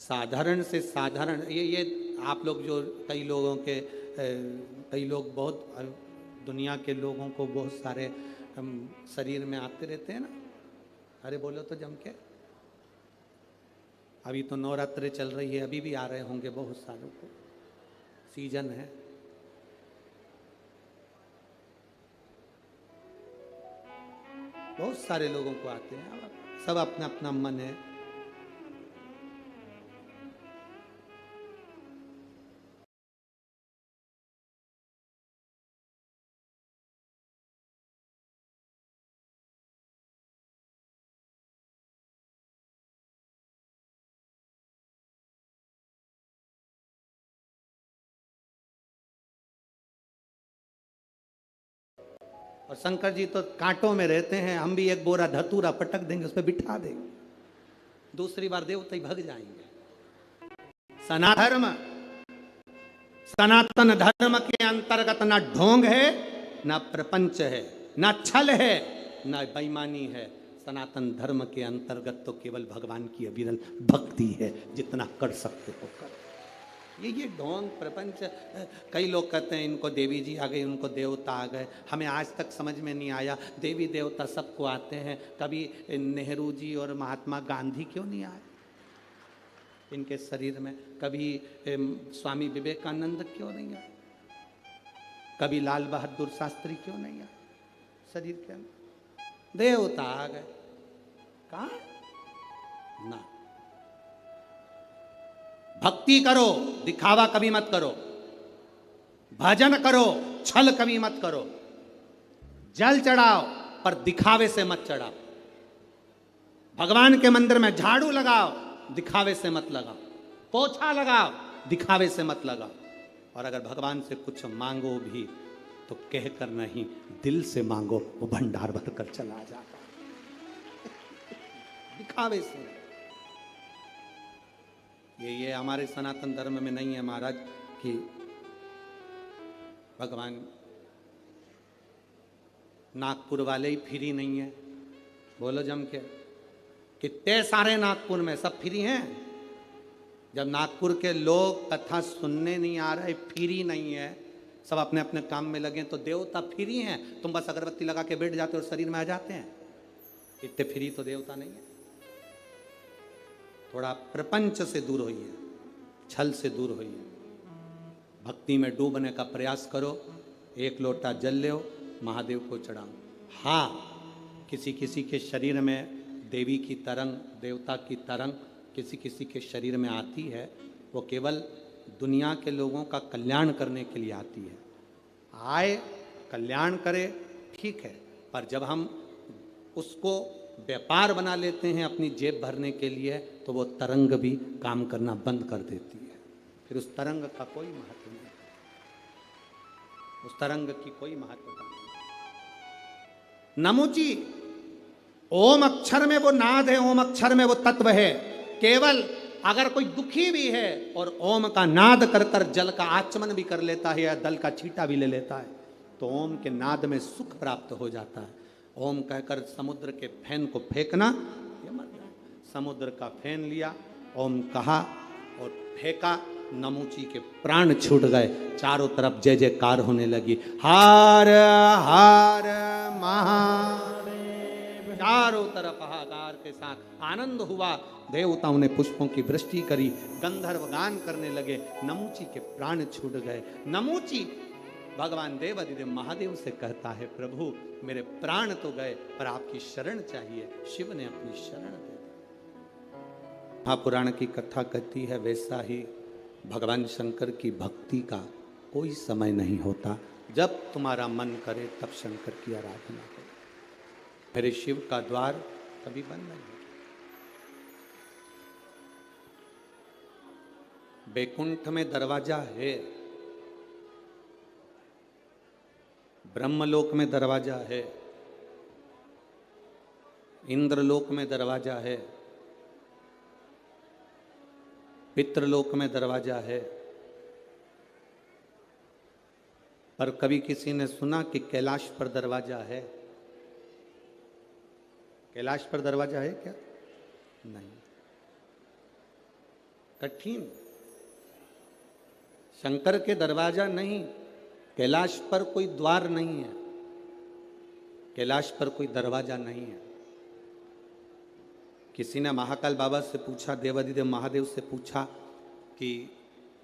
A: साधारण से साधारण, ये आप लोग जो कई लोगों के कई लोग बहुत दुनिया के लोगों को बहुत सारे शरीर में आते रहते हैं ना, अरे बोलो तो जम के। अभी तो नवरात्रे चल रही है, अभी भी आ रहे होंगे बहुत सारों को, सीजन है। बहुत सारे लोगों को आते हैं, सब अपना अपना मन है। और शंकर जी तो कांटों में रहते हैं, हम भी एक बोरा धतूरा पटक देंगे, उस पर बिठा देंगे, दूसरी बार देवता ही भग जाएंगे। सनातन धर्म के अंतर्गत ना ढोंग है, ना प्रपंच है, ना छल है, ना बेईमानी है। सनातन धर्म के अंतर्गत तो केवल भगवान की अविरल भक्ति है, जितना कर सकते हो कर। ये ढोंग प्रपंच, कई लोग कहते हैं इनको देवी जी आ गई, उनको देवता आ गए। हमें आज तक समझ में नहीं आया, देवी देवता सबको आते हैं, कभी नेहरू जी और महात्मा गांधी क्यों नहीं आए इनके शरीर में? कभी स्वामी विवेकानंद क्यों नहीं आए? कभी लाल बहादुर शास्त्री क्यों नहीं आए शरीर के अंदर? देवता आ गए। कहाँ ना, भक्ति करो, दिखावा कभी मत करो, भजन करो, छल कभी मत करो, जल चढ़ाओ पर दिखावे से मत चढ़ाओ, भगवान के मंदिर में झाड़ू लगाओ, दिखावे से मत लगाओ, पोछा लगाओ, दिखावे से मत लगाओ। और अगर भगवान से कुछ मांगो भी तो कहकर नहीं, दिल से मांगो, वो भंडार भर कर चला जाता दिखावे से। ये हमारे सनातन धर्म में नहीं है महाराज कि भगवान नागपुर वाले ही फ्री नहीं है। बोलो जम के, कितने सारे नागपुर में सब फ्री हैं। जब नागपुर के लोग कथा सुनने नहीं आ रहे, फ्री नहीं है, सब अपने अपने काम में लगे, तो देवता फ्री हैं। तुम बस अगरबत्ती लगा के बैठ जाते हो और शरीर में आ जाते हैं। इतने फ्री तो देवता नहीं है। थोड़ा प्रपंच से दूर होइए, छल से दूर होइए, भक्ति में डूबने का प्रयास करो। एक लोटा जल लो, महादेव को चढ़ाओ। हाँ, किसी किसी के शरीर में देवी की तरंग, देवता की तरंग किसी किसी के शरीर में आती है, वो केवल दुनिया के लोगों का कल्याण करने के लिए आती है। आए, कल्याण करे, ठीक है, पर जब हम उसको व्यापार बना लेते हैं अपनी जेब भरने के लिए, तो वो तरंग भी काम करना बंद कर देती है। फिर उस तरंग का कोई महत्व नहीं, उस तरंग की कोई महत्वता नहीं। नमुची, ओम अक्षर में वो नाद है, ओम अक्षर में वो तत्व है। केवल अगर कोई दुखी भी है और ओम का नाद कर कर जल का आचमन भी कर लेता है या दल का छींटा भी ले लेता है, तो ओम के नाद में सुख प्राप्त हो जाता है। ओम कहकर समुद्र के फैन को फेंकना, ये मत जाए। समुद्र का फैन लिया, ओम कहा और फेंका, नमूची के प्राण छूट गए। चारों तरफ जय जयकार होने लगी, हार हार महादेव। चारों तरफ हाहाकार के साथ आनंद हुआ। देवताओं ने पुष्पों की वृष्टि करी, गंधर्व गान करने लगे, नमूची के प्राण छूट गए। नमूची भगवान देवादिदेव महादेव से कहता है, प्रभु मेरे प्राण तो गए पर आपकी शरण चाहिए। शिव ने अपनी शरण दे दी। महापुराण की कथा कहती है, वैसा ही भगवान शंकर की भक्ति का कोई समय नहीं होता। जब तुम्हारा मन करे तब शंकर की आराधना करो। मेरे शिव का द्वार कभी बंद नहीं होता। बैकुंठ में दरवाजा है, ब्रह्मलोक में दरवाजा है, इंद्रलोक में दरवाजा है, पितृलोक में दरवाजा है। पर कभी किसी ने सुना कि कैलाश पर दरवाजा है? कैलाश पर दरवाजा है क्या? नहीं, कठिन। शंकर के दरवाजा नहीं, कैलाश पर कोई द्वार नहीं है, कैलाश पर कोई दरवाजा नहीं है। किसी ने महाकाल बाबा से पूछा, देवाधिदेव महादेव से पूछा कि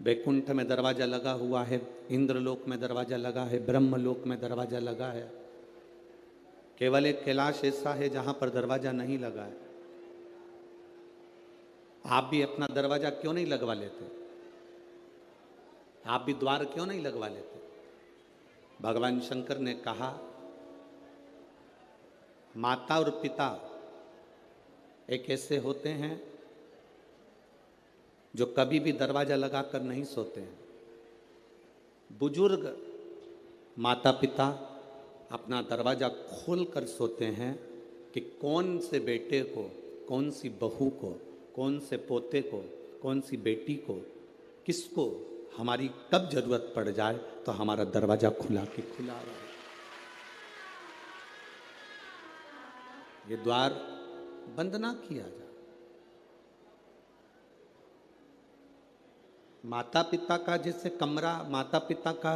A: वैकुंठ में दरवाजा लगा हुआ है, इंद्रलोक में दरवाजा लगा है, ब्रह्मलोक में दरवाजा लगा है, केवल एक कैलाश ऐसा है जहां पर दरवाजा नहीं लगा है। आप भी अपना दरवाजा क्यों नहीं लगवा लेते? आप भी द्वार क्यों नहीं लगवा लेते? भगवान शंकर ने कहा, माता और पिता एक ऐसे होते हैं जो कभी भी दरवाजा लगाकर नहीं सोते हैं। बुजुर्ग माता पिता अपना दरवाजा खोल कर सोते हैं कि कौन से बेटे को, कौन सी बहू को, कौन से पोते को, कौन सी बेटी को, किसको हमारी कब जरूरत पड़ जाए तो हमारा दरवाजा खुला के खुला रहे। ये द्वार बंद ना किया जाए। माता पिता का जैसे कमरा, माता पिता का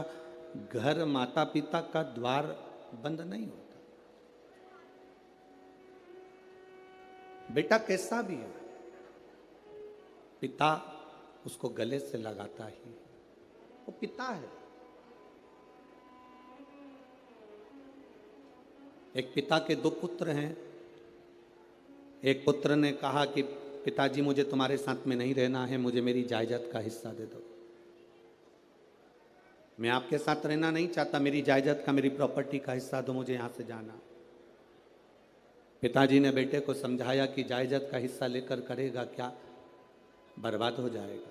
A: घर, माता पिता का द्वार बंद नहीं होता। बेटा कैसा भी है, पिता उसको गले से लगाता ही, वो पिता है। एक पिता के दो पुत्र हैं। एक पुत्र ने कहा कि पिताजी मुझे तुम्हारे साथ में नहीं रहना है, मुझे मेरी जायदाद का हिस्सा दे दो। मैं आपके साथ रहना नहीं चाहता, मेरी जायदाद का, मेरी प्रॉपर्टी का हिस्सा दो, मुझे यहां से जाना। पिताजी ने बेटे को समझाया कि जायदाद का हिस्सा लेकर करेगा क्या, बर्बाद हो जाएगा,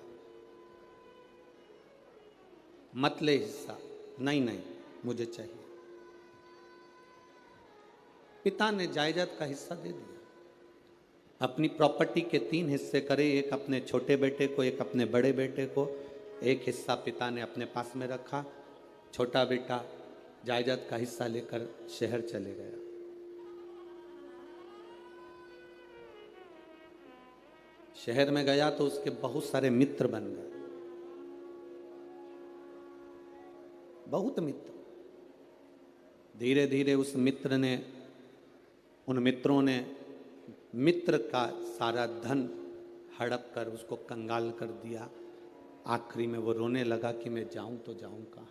A: मत ले हिस्सा। नहीं नहीं, मुझे चाहिए। पिता ने जायदाद का हिस्सा दे दिया। अपनी प्रॉपर्टी के 3 हिस्से करे, एक अपने छोटे बेटे को, एक अपने बड़े बेटे को। एक हिस्सा पिता ने अपने पास में रखा। छोटा बेटा जायदाद का हिस्सा लेकर शहर चले गया। शहर में गया तो उसके बहुत सारे मित्र बन गए, बहुत मित्र। धीरे धीरे उस मित्र ने, उन मित्रों ने मित्र का सारा धन हड़प कर उसको कंगाल कर दिया। आखिरी में वो रोने लगा कि मैं जाऊं तो जाऊं कहां,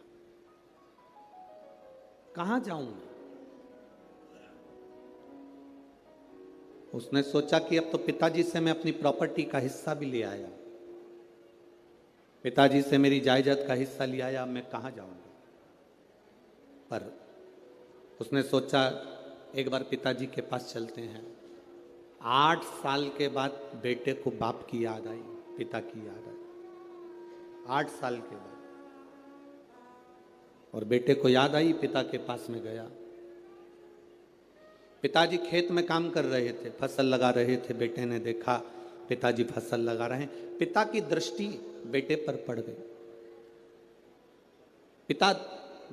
A: कहां जाऊं मैं? उसने सोचा कि अब तो पिताजी से मैं अपनी प्रॉपर्टी का हिस्सा भी ले आया, पिताजी से मेरी जायदाद का हिस्सा ले आया, अब मैं कहां जाऊंगा? पर उसने सोचा एक बार पिताजी के पास चलते हैं। 8 साल के बाद बेटे को बाप की याद आई, पिता की याद आई। 8 साल के बाद और बेटे को याद आई, पिता के पास में गया। पिताजी खेत में काम कर रहे थे, फसल लगा रहे थे। बेटे ने देखा पिताजी फसल लगा रहे हैं। पिता की दृष्टि बेटे पर पड़ गई। पिता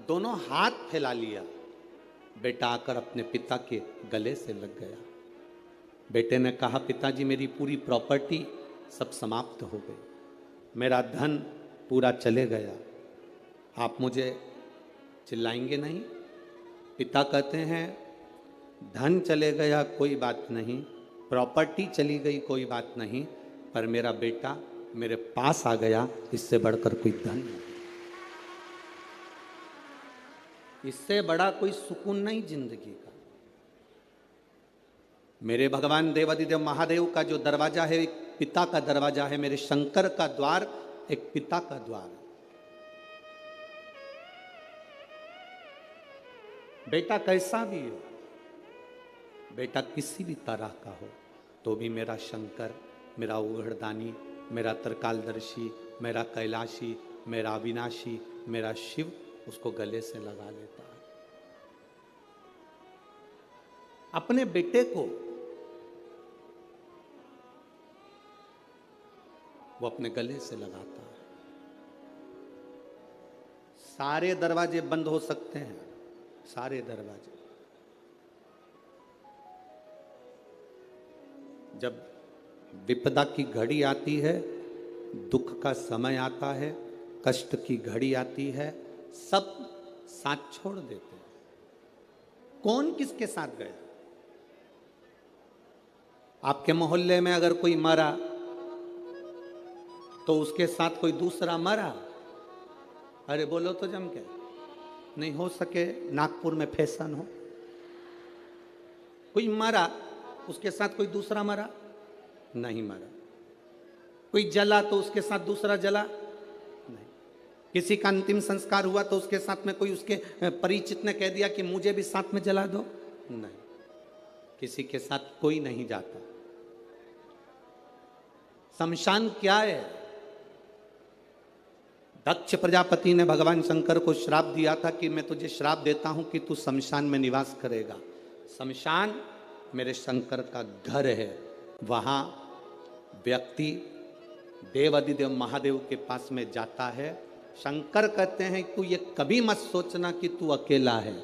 A: दोनों हाथ फैला लिया। बेटा आकर अपने पिता के गले से लग गया। बेटे ने कहा, पिताजी मेरी पूरी प्रॉपर्टी सब समाप्त हो गई, मेरा धन पूरा चले गया, आप मुझे चिल्लाएंगे नहीं? पिता कहते हैं, धन चले गया कोई बात नहीं, प्रॉपर्टी चली गई कोई बात नहीं, पर मेरा बेटा मेरे पास आ गया, इससे बढ़कर कोई धन नहीं, इससे बड़ा कोई सुकून नहीं जिंदगी का। मेरे भगवान देवाधिदेव महादेव का जो दरवाजा है एक पिता का दरवाजा है, मेरे शंकर का द्वार एक पिता का द्वार है। बेटा कैसा भी हो, बेटा किसी भी तरह का हो, तो भी मेरा शंकर, मेरा उघड़दानी, मेरा त्रिकालदर्शी, मेरा कैलाशी, मेरा अविनाशी, मेरा शिव उसको गले से लगा लेता है। अपने बेटे को वो अपने गले से लगाता है। सारे दरवाजे बंद हो सकते हैं, सारे दरवाजे। जब विपदा की घड़ी आती है, दुख का समय आता है, कष्ट की घड़ी आती है सब साथ छोड़ देते हैं। कौन किसके साथ गया? आपके मोहल्ले में अगर कोई मरा तो उसके साथ कोई दूसरा मरा, अरे बोलो तो जम के, नहीं हो सके नागपुर में फैशन हो, कोई मरा उसके साथ कोई दूसरा मरा, नहीं मरा। कोई जला तो उसके साथ दूसरा जला, नहीं। किसी का अंतिम संस्कार हुआ तो उसके साथ में कोई उसके परिचित ने कह दिया कि मुझे भी साथ में जला दो, नहीं। किसी के साथ कोई नहीं जाता। शमशान क्या है? दक्ष प्रजापति ने भगवान शंकर को श्राप दिया था कि मैं तुझे श्राप देता हूं कि तू शमशान में निवास करेगा। शमशान मेरे शंकर का घर है, वहां व्यक्ति देवाधिदेव महादेव के पास में जाता है। शंकर कहते हैं तू ये कभी मत सोचना कि तू अकेला है।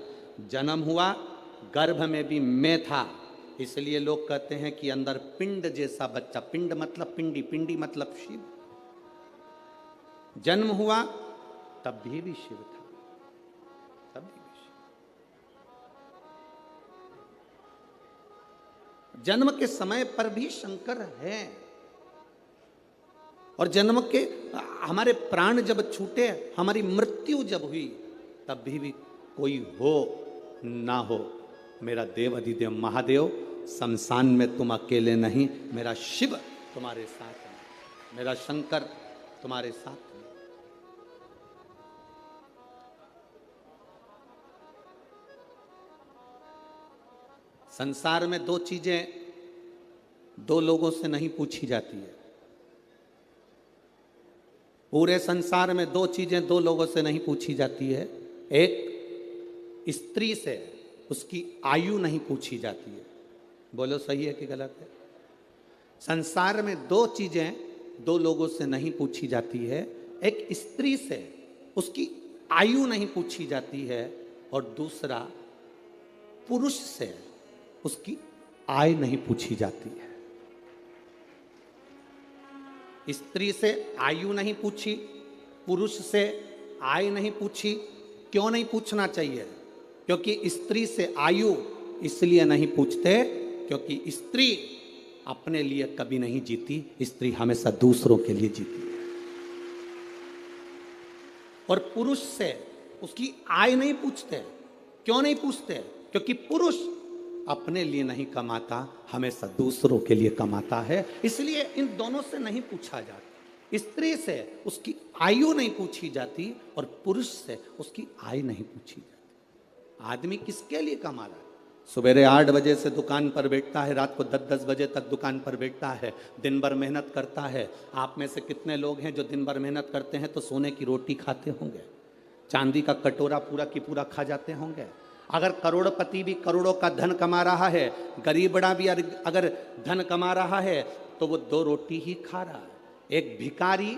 A: जन्म हुआ, गर्भ में भी मैं था, इसलिए लोग कहते हैं कि अंदर पिंड जैसा बच्चा, पिंड मतलब पिंडी, पिंडी मतलब शिव। जन्म हुआ तब भी शिव था, तभी भी शिव। जन्म के समय पर भी शंकर है, और जन्म के हमारे प्राण जब छूटे, हमारी मृत्यु जब हुई, तब भी कोई हो ना हो, मेरा देव अधिदेव महादेव शमशान में तुम अकेले नहीं, मेरा शिव तुम्हारे साथ है, मेरा शंकर तुम्हारे साथ है। संसार में दो चीजें दो लोगों से नहीं पूछी जाती है। पूरे संसार में दो चीजें दो लोगों से नहीं पूछी जाती है। एक स्त्री से उसकी आयु नहीं पूछी जाती है। बोलो सही है कि गलत है? संसार में दो चीजें दो लोगों से नहीं पूछी जाती है। एक स्त्री से उसकी आयु नहीं पूछी जाती है, और दूसरा पुरुष से उसकी आय नहीं पूछी जाती है। स्त्री से आयु नहीं पूछी, पुरुष से आय नहीं पूछी। क्यों नहीं पूछना चाहिए? क्योंकि स्त्री से आयु इसलिए नहीं पूछते क्योंकि स्त्री अपने लिए कभी नहीं जीती, स्त्री हमेशा दूसरों के लिए जीती है। और पुरुष से उसकी आय नहीं पूछते। क्यों नहीं पूछते? क्योंकि पुरुष अपने लिए नहीं कमाता, हमेशा दूसरों के लिए कमाता है, इसलिए इन दोनों से नहीं पूछा जाता। स्त्री से उसकी आयु नहीं पूछी जाती और पुरुष से उसकी आय नहीं पूछी जाती। आदमी किसके लिए कमा रहा है? सवेरे 8 बजे से दुकान पर बैठता है, रात को 10-10 बजे तक दुकान पर बैठता है, दिन भर मेहनत करता है। आप में से कितने लोग हैं जो दिन भर मेहनत करते हैं तो सोने की रोटी खाते होंगे, चांदी का कटोरा पूरा की पूरा खा जाते होंगे? अगर करोड़पति भी करोड़ों का धन कमा रहा है, गरीबड़ा भी अगर धन कमा रहा है, तो वो 2 रोटी ही खा रहा है। एक भिखारी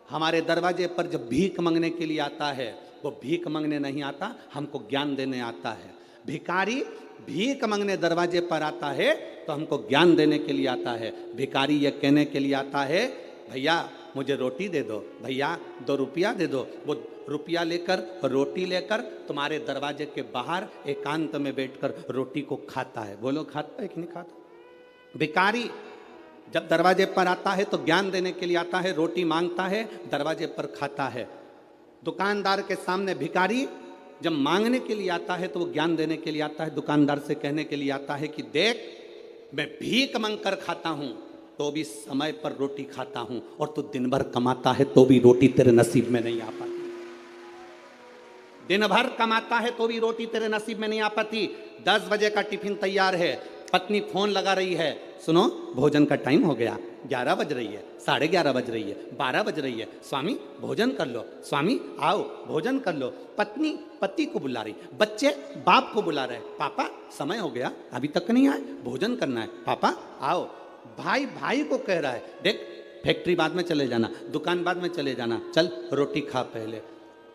A: हमारे दरवाजे पर जब भीख मांगने के लिए आता है, वो भीख मांगने नहीं आता, हमको ज्ञान देने आता है। भिखारी भीख मांगने दरवाजे पर आता है तो हमको ज्ञान देने के लिए आता है। भिखारी ये कहने के लिए आता है, भैया मुझे रोटी दे दो, भैया 2 रुपया दे दो। वो रुपया लेकर, रोटी लेकर तुम्हारे दरवाजे के बाहर एकांत में बैठकर रोटी को खाता है। बोलो खाता है कि नहीं खाता? भिखारी जब दरवाजे पर आता है तो ज्ञान देने के लिए आता है, रोटी मांगता है, दरवाजे पर खाता है। दुकानदार के सामने भिखारी जब मांगने के लिए आता है तो वो ज्ञान देने के लिए आता है, दुकानदार से कहने के लिए आता है कि देख, मैं भीख मांग कर खाता हूं तो भी समय पर रोटी खाता हूं, और तू दिन भर कमाता है तो भी रोटी तेरे नसीब में नहीं आ पाती। दिन भर कमाता है तो भी रोटी तेरे नसीब में नहीं आ पाती। 10 बजे का टिफिन तैयार है, पत्नी फोन लगा रही है, सुनो भोजन का टाइम हो गया, 11 बज रही है, 11:30 बज रही है, 12 बज रही है, स्वामी भोजन कर लो, स्वामी आओ भोजन कर लो। पत्नी पति को बुला रही, बच्चे बाप को बुला रहे, पापा समय हो गया अभी तक नहीं आए, भोजन करना है, पापा आओ। भाई भाई को कह रहा है, देख फैक्ट्री बाद में चले जाना, दुकान बाद में चले जाना, चल रोटी खा पहले।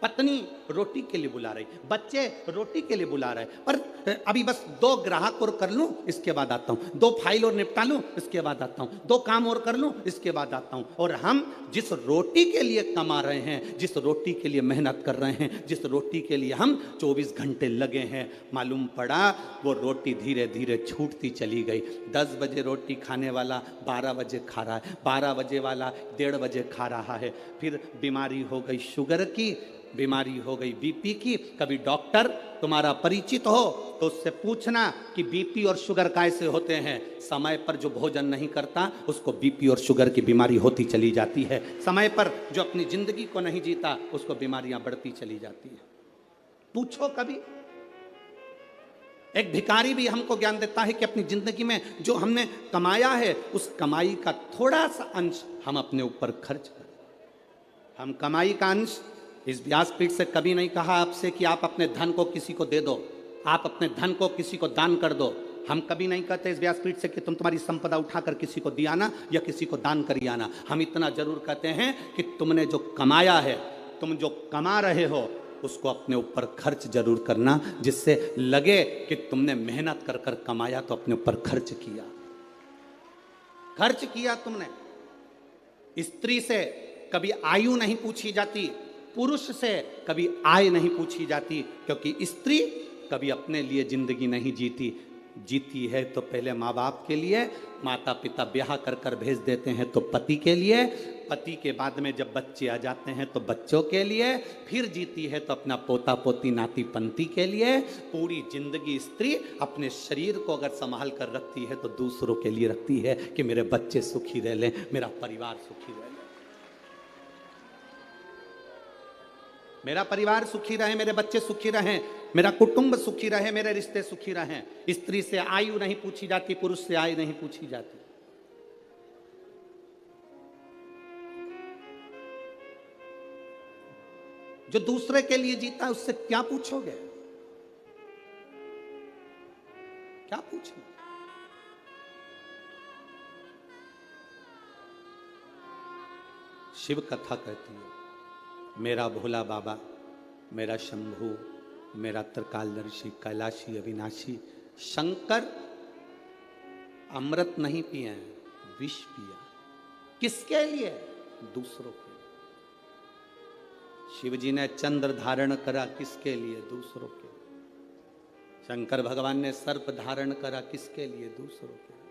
A: पत्नी रोटी के लिए बुला रही, बच्चे रोटी के लिए बुला रहे, पर अभी बस 2 ग्राहक और कर लूं, इसके बाद आता हूं, 2 फाइल और निपटा लूं, इसके बाद आता हूं, 2 काम और कर लूं, इसके बाद आता हूं। और हम जिस रोटी के लिए कमा रहे हैं, जिस रोटी के लिए मेहनत कर रहे हैं, जिस रोटी के लिए हम 24 घंटे लगे हैं, मालूम पड़ा वो रोटी धीरे धीरे छूटती चली गई। 10 बजे रोटी खाने वाला 12 बजे खा रहा है, 12 बजे वाला 1:30 बजे खा रहा है। फिर बीमारी हो गई शुगर की, बीमारी हो गई बीपी की। कभी डॉक्टर तुम्हारा परिचित हो तो उससे पूछना कि बीपी और शुगर कैसे होते हैं। समय पर जो भोजन नहीं करता उसको बीपी और शुगर की बीमारी होती चली जाती है। समय पर जो अपनी जिंदगी को नहीं जीता उसको बीमारियां बढ़ती चली जाती है। पूछो कभी। एक भिखारी भी हमको ज्ञान देता है कि अपनी जिंदगी में जो हमने कमाया है उस कमाई का थोड़ा सा अंश हम अपने ऊपर खर्च करें। हम कमाई का अंश, इस व्यासपीठ से कभी नहीं कहा आपसे कि आप अपने धन को किसी को दे दो, आप अपने धन को किसी को दान कर दो। हम कभी नहीं कहते इस व्यासपीठ से कि तुम तुम्हारी संपदा उठाकर किसी को दिया ना या किसी को दान करिए आना। हम इतना जरूर कहते हैं कि तुमने जो कमाया है, तुम जो कमा रहे हो उसको अपने ऊपर खर्च जरूर करना, जिससे लगे कि तुमने मेहनत कर कर कमाया तो अपने ऊपर खर्च किया। खर्च किया तुमने। स्त्री से कभी आयु नहीं पूछी जाती, पुरुष से कभी आय नहीं पूछी जाती, क्योंकि स्त्री कभी अपने लिए जिंदगी नहीं जीती। जीती है तो पहले माँ बाप के लिए, माता पिता ब्याह कर कर भेज देते हैं तो पति के लिए, पति के बाद में जब बच्चे आ जाते हैं तो बच्चों के लिए, फिर जीती है तो अपना पोता पोती नाती पंती के लिए। पूरी जिंदगी स्त्री अपने शरीर को अगर संभाल कर रखती है तो दूसरों के लिए रखती है कि मेरे बच्चे सुखी रह लें, मेरा परिवार सुखी रह ले, मेरा परिवार सुखी रहे, मेरे बच्चे सुखी रहें, मेरा कुटुंब सुखी रहे, मेरे रिश्ते सुखी रहें। स्त्री से आयु नहीं पूछी जाती, पुरुष से आयु नहीं पूछी जाती। जो दूसरे के लिए जीता है उससे क्या पूछोगे, क्या पूछोगे? शिव कथा कहती है, मेरा भोला बाबा, मेरा शंभू, मेरा त्रिकालदर्शी कैलाशी अविनाशी शंकर अमृत नहीं पिए हैं, विष पिया। किसके लिए? दूसरों के लिए। शिव जी ने चंद्र धारण करा, किसके लिए? दूसरों के लिए। शंकर भगवान ने सर्प धारण करा, किसके लिए? दूसरों के लिए।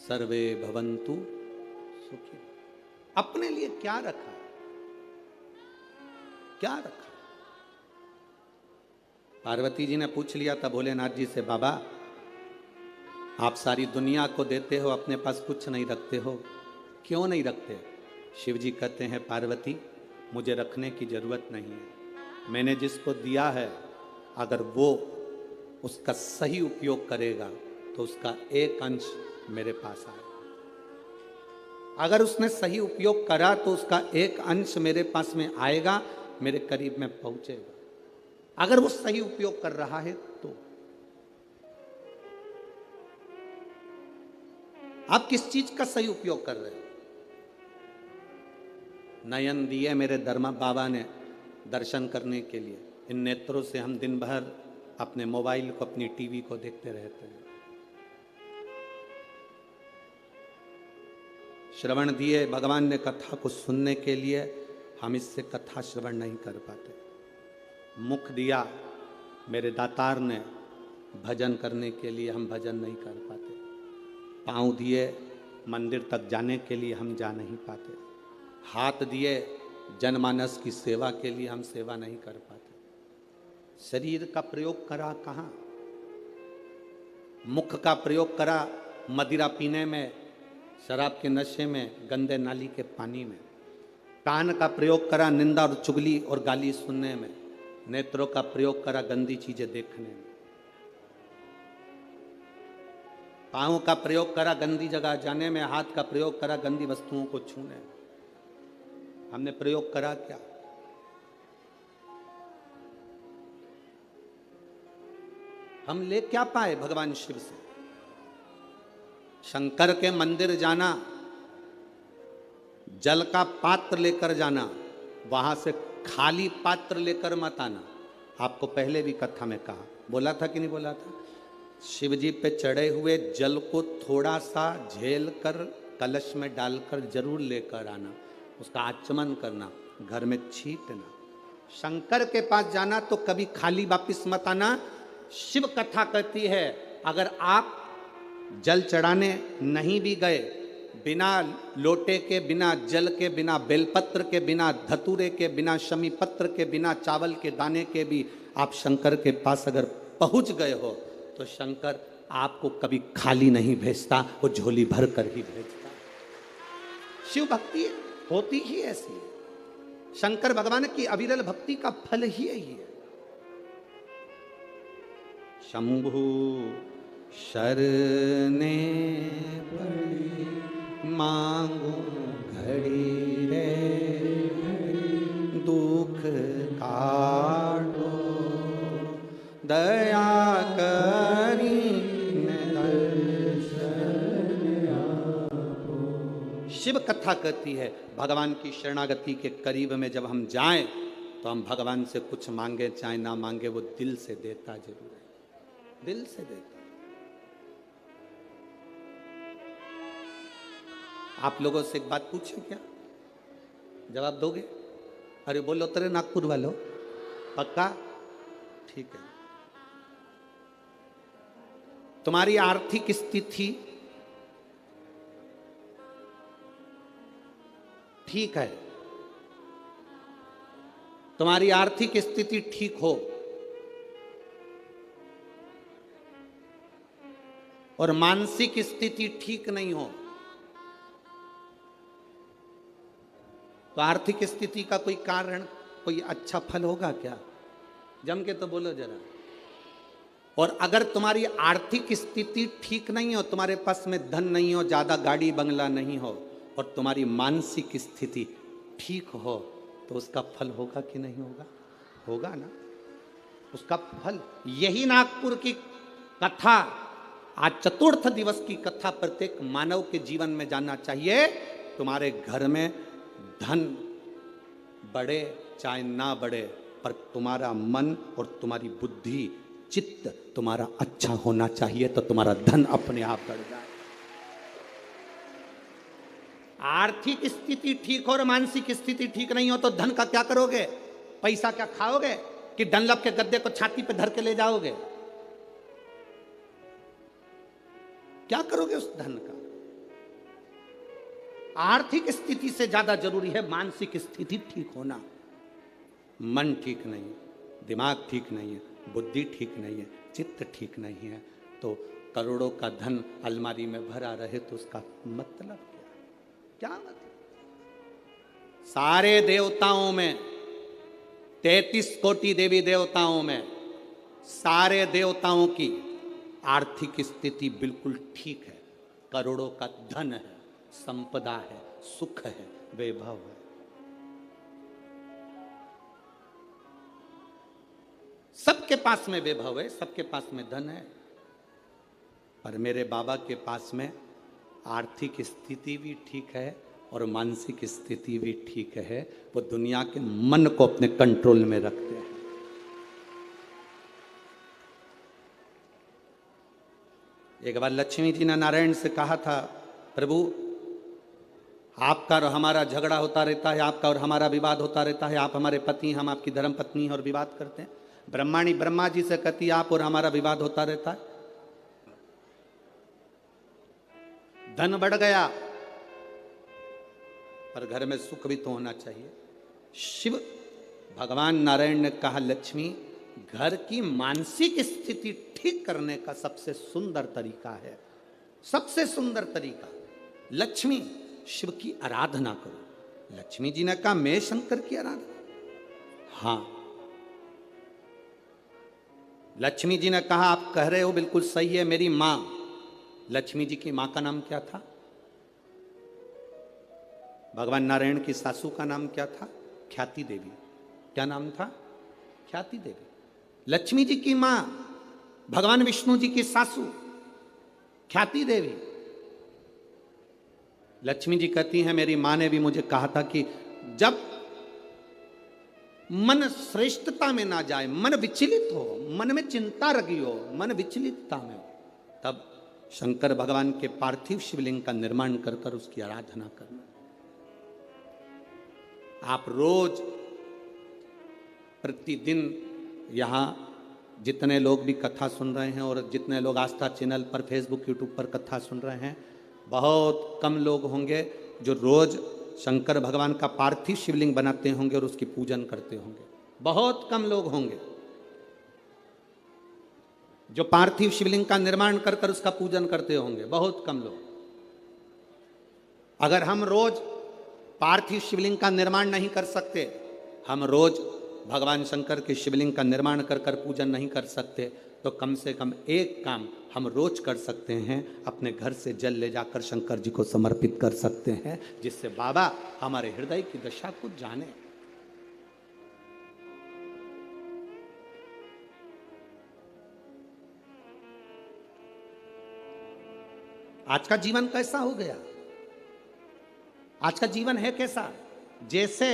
A: सर्वे भवन्तु सुखी। अपने लिए क्या रखा, क्या रखा? पार्वती जी ने पूछ लिया था भोलेनाथ जी से, बाबा आप सारी दुनिया को देते हो, अपने पास कुछ नहीं रखते हो, क्यों नहीं रखते? शिव जी कहते हैं, पार्वती मुझे रखने की जरूरत नहीं है। मैंने जिसको दिया है अगर वो उसका सही उपयोग करेगा तो उसका एक अंश मेरे पास आए। अगर उसने सही उपयोग करा तो उसका एक अंश मेरे पास में आएगा, मेरे करीब में पहुंचेगा। अगर वो सही उपयोग कर रहा है तो। आप किस चीज का सही उपयोग कर रहे हो? नयन दिए मेरे धर्मा बाबा ने दर्शन करने के लिए, इन नेत्रों से हम दिन भर अपने मोबाइल को, अपनी टीवी को देखते रहते हैं। श्रवण दिए भगवान ने कथा को सुनने के लिए, हम इससे कथा श्रवण नहीं कर पाते। मुख दिया मेरे दातार ने भजन करने के लिए, हम भजन नहीं कर पाते। पाँव दिए मंदिर तक जाने के लिए, हम जा नहीं पाते। हाथ दिए जनमानस की सेवा के लिए, हम सेवा नहीं कर पाते। शरीर का प्रयोग करा कहाँ? मुख का प्रयोग करा मदिरा पीने में, शराब के नशे में, गंदे नाली के पानी में। कान का प्रयोग करा निंदा और चुगली और गाली सुनने में। नेत्रों का प्रयोग करा गंदी चीजें देखने में। पाँव का प्रयोग करा गंदी जगह जाने में। हाथ का प्रयोग करा गंदी वस्तुओं को छूने में। हमने प्रयोग करा क्या? हम ले क्या पाए भगवान शिव से? शंकर के मंदिर जाना, जल का पात्र लेकर जाना, वहां से खाली पात्र लेकर मत आना। आपको पहले भी कथा में कहा, बोला था कि नहीं बोला था? शिव जी पे चढ़े हुए जल को थोड़ा सा झेल कर कलश में डालकर जरूर लेकर आना, उसका आचमन करना, घर में छींटना। शंकर के पास जाना तो कभी खाली वापिस मत आना। शिव कथा कहती है अगर आप जल चढ़ाने नहीं भी गए, बिना लोटे के, बिना जल के, बिना बेलपत्र के, बिना धतूरे के, बिना शमी पत्र के, बिना चावल के दाने के भी आप शंकर के पास अगर पहुंच गए हो तो शंकर आपको कभी खाली नहीं भेजता, वो झोली भर कर ही भेजता। शिव भक्ति होती ही ऐसी है। शंकर भगवान की अविरल भक्ति का फल ही यही है। शंभु शरणे पड़ी मांगू घड़ी रे, दुख काटो दया करी शिव कथा कहती है भगवान की शरणागति के करीब में जब हम जाएं तो हम भगवान से कुछ मांगे चाहे ना मांगे, वो दिल से देता जरूर है, दिल से देता। आप लोगों से एक बात पूछे क्या, जवाब दोगे? अरे बोलो तेरे नागपुर वालों, पक्का? ठीक है। तुम्हारी आर्थिक स्थिति ठीक है, तुम्हारी आर्थिक स्थिति ठीक हो और मानसिक स्थिति ठीक नहीं हो तो आर्थिक स्थिति का कोई कारण, कोई अच्छा फल होगा क्या? जम के तो बोलो जरा। और अगर तुम्हारी आर्थिक स्थिति ठीक नहीं हो, तुम्हारे पास में धन नहीं हो, ज्यादा गाड़ी बंगला नहीं हो, और तुम्हारी मानसिक स्थिति ठीक हो तो उसका फल होगा कि नहीं होगा? होगा ना। उसका फल, यही नागपुर की कथा, आज चतुर्थ दिवस की कथा प्रत्येक मानव के जीवन में जानना चाहिए। तुम्हारे घर में धन बढ़े चाहे ना बढ़े, पर तुम्हारा मन और तुम्हारी बुद्धि, चित्त तुम्हारा अच्छा होना चाहिए, तो तुम्हारा धन अपने आप बढ़ जाए। आर्थिक स्थिति ठीक हो और मानसिक स्थिति ठीक नहीं हो तो धन का क्या करोगे? पैसा क्या खाओगे कि डनलप के गद्दे को छाती पे धर के ले जाओगे? क्या करोगे उस धन का? आर्थिक स्थिति से ज्यादा जरूरी है मानसिक स्थिति ठीक होना। मन ठीक नहीं है, दिमाग ठीक नहीं है, बुद्धि ठीक नहीं है, चित्त ठीक नहीं है, तो करोड़ों का धन अलमारी में भरा रहे तो उसका मतलब क्या मतलब? सारे देवताओं में, 33 कोटि देवी देवताओं में, सारे देवताओं की आर्थिक स्थिति बिल्कुल ठीक है, करोड़ों का धन है, संपदा है, सुख है, वैभव है। सबके पास में वैभव है, सबके पास में धन है, पर मेरे बाबा के पास में आर्थिक स्थिति भी ठीक है और मानसिक स्थिति भी ठीक है। वो दुनिया के मन को अपने कंट्रोल में रखते हैं। एक बार लक्ष्मी जी ने नारायण से कहा था, प्रभु आपका और हमारा झगड़ा होता रहता है, आपका और हमारा विवाद होता रहता है, आप हमारे पति, हम आपकी धर्म पत्नी और विवाद करते हैं। ब्रह्माणी ब्रह्मा जी से कहती, आप और हमारा विवाद होता रहता है, धन बढ़ गया पर घर में सुख भी तो होना चाहिए। शिव भगवान नारायण ने कहा, लक्ष्मी घर की मानसिक स्थिति ठीक करने का सबसे सुंदर तरीका है, सबसे सुंदर तरीका, लक्ष्मी शिव की आराधना करो। लक्ष्मी जी ने कहा, मैं शंकर की आराधना? हाँ। लक्ष्मी जी ने कहा, आप कह रहे हो बिल्कुल सही है, मेरी मां, लक्ष्मी जी की मां का नाम क्या था? भगवान नारायण की सासू का नाम क्या था? ख्याति देवी। क्या नाम था? ख्याति देवी। लक्ष्मी जी की मां, भगवान विष्णु जी की सासू ख्याति देवी। लक्ष्मी जी कहती हैं मेरी माँ ने भी मुझे कहा था कि जब मन श्रेष्ठता में ना जाए, मन विचलित हो, मन में चिंता रखी हो, मन विचलितता में हो, तब शंकर भगवान के पार्थिव शिवलिंग का निर्माण कर कर उसकी आराधना करना। आप रोज प्रतिदिन यहां जितने लोग भी कथा सुन रहे हैं और जितने लोग आस्था चैनल पर, फेसबुक, यूट्यूब पर कथा सुन रहे हैं, बहुत कम लोग होंगे जो रोज शंकर भगवान का पार्थिव शिवलिंग बनाते होंगे और उसकी पूजन करते होंगे। बहुत कम लोग होंगे जो पार्थिव शिवलिंग का निर्माण कर कर उसका पूजन करते होंगे, बहुत कम लोग। अगर हम रोज पार्थिव शिवलिंग का निर्माण नहीं कर सकते, हम रोज भगवान शंकर के शिवलिंग का निर्माण कर कर पूजन नहीं कर सकते, तो कम से कम एक काम हम रोज कर सकते हैं, अपने घर से जल ले जाकर शंकर जी को समर्पित कर सकते हैं, जिससे बाबा हमारे हृदय की दशा को जाने। आज का जीवन कैसा हो गया? आज का जीवन है कैसा? जैसे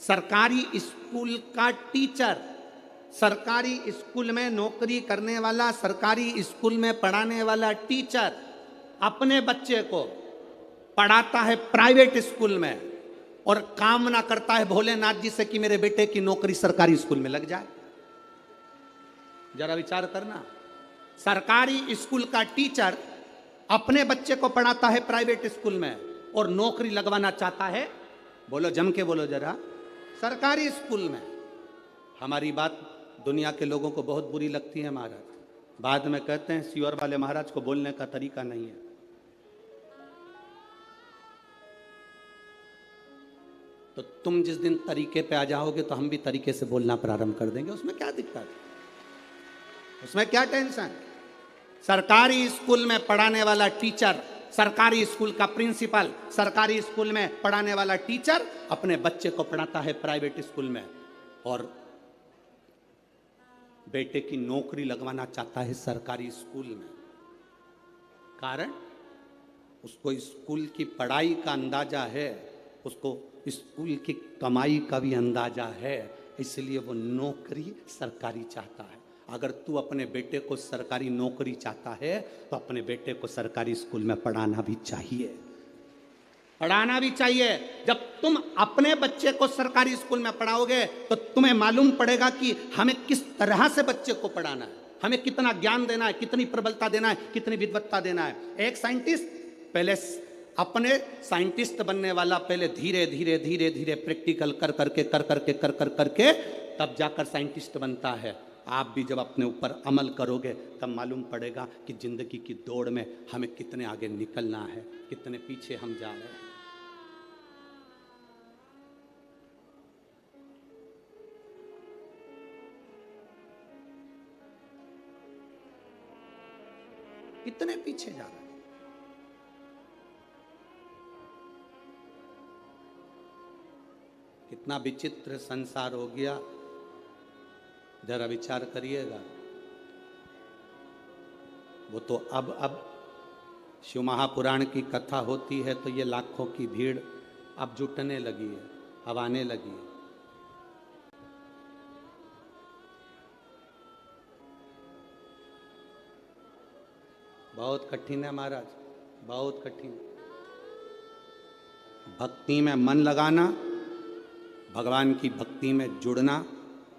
A: सरकारी स्कूल का टीचर, सरकारी स्कूल में नौकरी करने वाला, सरकारी स्कूल में पढ़ाने वाला टीचर अपने बच्चे को पढ़ाता है प्राइवेट स्कूल में और कामना करता है भोलेनाथ जी से कि मेरे बेटे की नौकरी सरकारी स्कूल में लग जाए। जरा विचार करना, सरकारी स्कूल का टीचर अपने बच्चे को पढ़ाता है प्राइवेट स्कूल में और नौकरी लगवाना चाहता है, बोलो जम के बोलो जरा, सरकारी स्कूल में। हमारी बात दुनिया के लोगों को बहुत बुरी लगती है महाराज, बाद में कहते हैं सियोर वाले महाराज को बोलने का तरीका नहीं है। तो तुम जिस दिन तरीके पे आ जाओगे तो हम भी तरीके से बोलना प्रारंभ कर देंगे, उसमें क्या दिक्कत है, उसमें क्या टेंशन। सरकारी स्कूल में पढ़ाने वाला टीचर, सरकारी स्कूल का प्रिंसिपल, सरकारी स्कूल में पढ़ाने वाला टीचर अपने बच्चे को पढ़ाता है प्राइवेट स्कूल में और बेटे की नौकरी लगवाना चाहता है सरकारी स्कूल में। कारण उसको स्कूल की पढ़ाई का अंदाजा है, उसको स्कूल की कमाई का भी अंदाजा है, इसलिए वो नौकरी सरकारी चाहता है। अगर तू अपने बेटे को सरकारी नौकरी चाहता है तो अपने बेटे को सरकारी स्कूल में पढ़ाना भी चाहिए, पढ़ाना भी चाहिए। जब तुम अपने बच्चे को सरकारी स्कूल में पढ़ाओगे तो तुम्हें मालूम पड़ेगा कि हमें किस तरह से बच्चे को पढ़ाना है, हमें कितना ज्ञान देना है, कितनी प्रबलता देना है, कितनी विद्वत्ता देना है। एक साइंटिस्ट पहले अपने साइंटिस्ट बनने वाला पहले धीरे धीरे धीरे धीरे प्रैक्टिकल कर करके कर करके कर कर करके तब जाकर साइंटिस्ट बनता है। आप भी जब अपने ऊपर अमल करोगे तब मालूम पड़ेगा कि जिंदगी की दौड़ में हमें कितने आगे निकलना है, कितने पीछे हम जा रहे हैं। कितने पीछे जा रहे हैं। कितना विचित्र संसार हो गया, जरा विचार करिएगा। वो तो अब शिव महापुराण की कथा होती है तो ये लाखों की भीड़ अब जुटने लगी है, अब आने लगी है। बहुत कठिन है महाराज, बहुत कठिन। भक्ति में मन लगाना, भगवान की भक्ति में जुड़ना,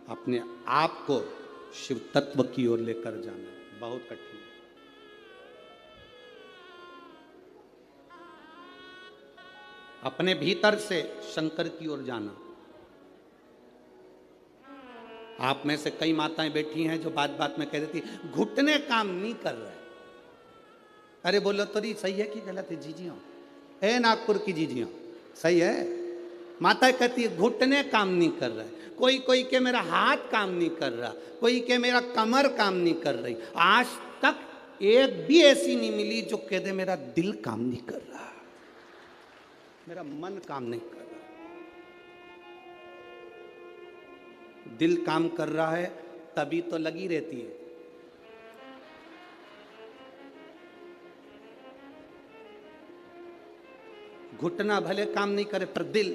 A: अपने आप को शिव तत्व की ओर लेकर जाना बहुत कठिन है। अपने भीतर से शंकर की ओर जाना। आप में से कई माताएं बैठी हैं जो बात बात में कह देती घुटने काम नहीं कर रहे। अरे बोलो तो नहीं, सही है कि गलत है जीजियों? ए नागपुर की जीजियों, सही है? माता कहती है घुटने काम नहीं कर रहा है, कोई कोई के मेरा हाथ काम नहीं कर रहा, कोई के मेरा कमर काम नहीं कर रही। आज तक एक भी ऐसी नहीं मिली जो कह दे मेरा दिल काम नहीं कर रहा, मेरा मन काम नहीं कर रहा। दिल काम कर रहा है तभी तो लगी रहती है। घुटना भले काम नहीं करे पर दिल,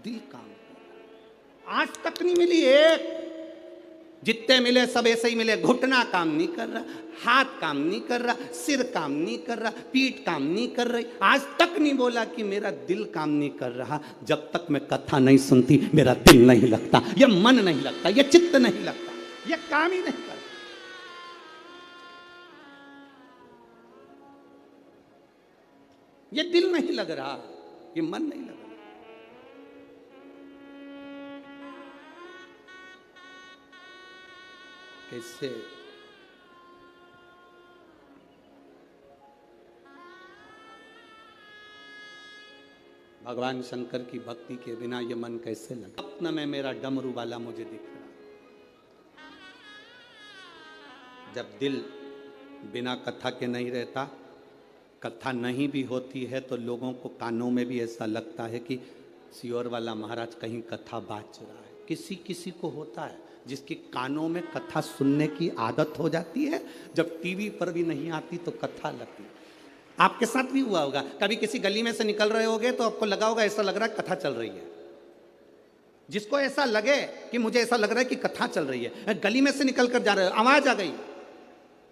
A: दिल काम कर। आज तक नहीं मिली एक, जितने मिले सब ऐसे ही मिले। घुटना काम नहीं कर रहा, हाथ काम नहीं कर रहा, सिर काम नहीं कर रहा, पीठ काम नहीं कर रही। आज तक नहीं बोला कि मेरा दिल काम नहीं कर रहा। जब तक मैं कथा नहीं सुनती मेरा दिल नहीं लगता, ये मन नहीं लगता, ये चित्त नहीं लगता, ये काम ही नहीं करता। ये दिल नहीं लग रहा, ये मन नहीं लग रहा। कैसे भगवान शंकर की भक्ति के बिना ये मन कैसे लगे? अपना में मेरा डमरू वाला मुझे दिख रहा। जब दिल बिना कथा के नहीं रहता, कथा नहीं भी होती है तो लोगों को कानों में भी ऐसा लगता है कि सियोर वाला महाराज कहीं कथा बाच रहा है। किसी किसी को होता है जिसकी कानों में कथा सुनने की आदत हो जाती है, जब टीवी पर भी नहीं आती तो कथा लगती है। आपके साथ भी हुआ होगा, कभी किसी गली में से निकल रहे होगे तो आपको लगा होगा ऐसा लग रहा है कथा चल रही है। जिसको ऐसा लगे कि मुझे ऐसा लग रहा है कि कथा चल रही है, गली में से निकल कर जा रहे हो, आवाज आ गई,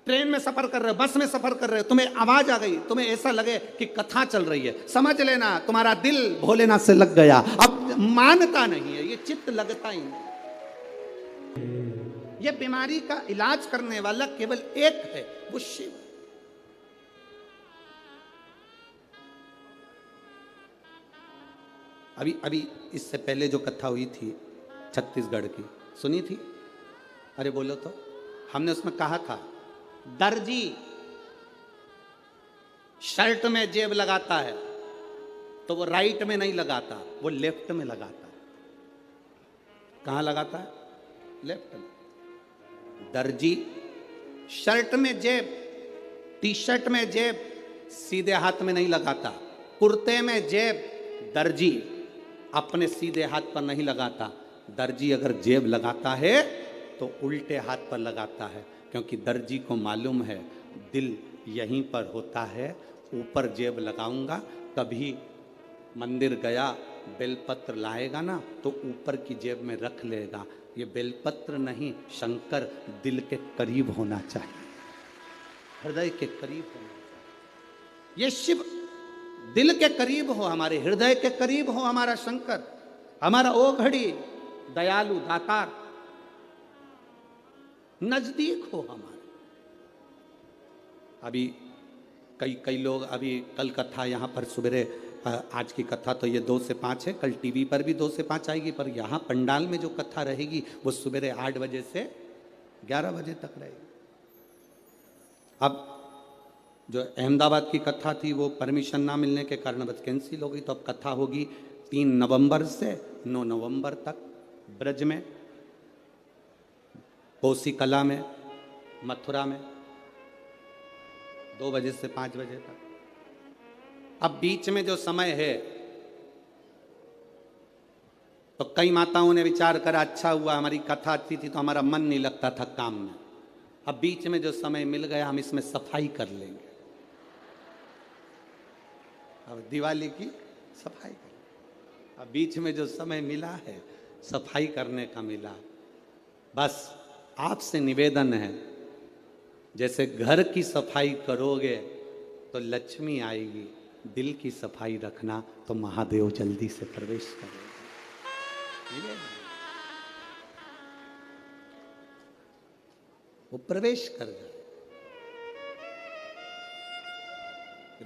A: ट्रेन में सफर कर रहे हो, बस में सफर कर रहे हो, तुम्हें आवाज आ गई, तुम्हें ऐसा लगे कि कथा चल रही है, समझ लेना तुम्हारा दिल भोलेनाथ से लग गया। अब मानता नहीं है, ये चित्त लगता ही नहीं। ये बीमारी का इलाज करने वाला केवल एक है, वो शिव। अभी इससे पहले जो कथा हुई थी छत्तीसगढ़ की, सुनी थी? अरे बोलो तो। हमने उसमें कहा था दर्जी शर्ट में जेब लगाता है तो वो राइट में नहीं लगाता, वो लेफ्ट में लगाता है। कहां लगाता है? लेफ्ट में। दर्जी शर्ट में जेब, टी शर्ट में जेब सीधे हाथ में नहीं लगाता। कुर्ते में जेब दर्जी अपने सीधे हाथ पर नहीं लगाता। दर्जी अगर जेब लगाता है तो उल्टे हाथ पर लगाता है, क्योंकि दर्जी को मालूम है दिल यहीं पर होता है। ऊपर जेब लगाऊंगा, कभी मंदिर गया बेलपत्र लाएगा ना तो ऊपर की जेब में रख लेगा। ये बेलपत्र नहीं, शंकर दिल के करीब होना चाहिए, हृदय के करीब होना चाहिए। ये शिव दिल के करीब हो, हमारे हृदय के करीब हो हमारा शंकर, हमारा ओ घड़ी दयालु दातार नजदीक हो हमारे। अभी कई लोग, अभी कल कथा यहाँ पर सवेरे, आज की कथा तो ये 2 से 5 है, कल टीवी पर भी 2 से 5 आएगी, पर यहाँ पंडाल में जो कथा रहेगी वो सवेरे 8 बजे से 11 बजे तक रहेगी। अब जो अहमदाबाद की कथा थी वो परमिशन ना मिलने के कारण बस कैंसिल हो गई, तो अब कथा होगी 3 नवंबर से 9 नवंबर तक ब्रज में, कोसी कला में, मथुरा में 2 बजे से 5 बजे तक। अब बीच में जो समय है तो कई माताओं ने विचार करा अच्छा हुआ हमारी कथा अच्छी थी तो हमारा मन नहीं लगता था काम में, अब बीच में जो समय मिल गया हम इसमें सफाई कर लेंगे। अब दिवाली की सफाई कर, अब बीच में जो समय मिला है सफाई करने का मिला। बस आपसे निवेदन है, जैसे घर की सफाई करोगे तो लक्ष्मी आएगी, दिल की सफाई रखना तो महादेव जल्दी से प्रवेश करेगा। वो प्रवेश कर जाए,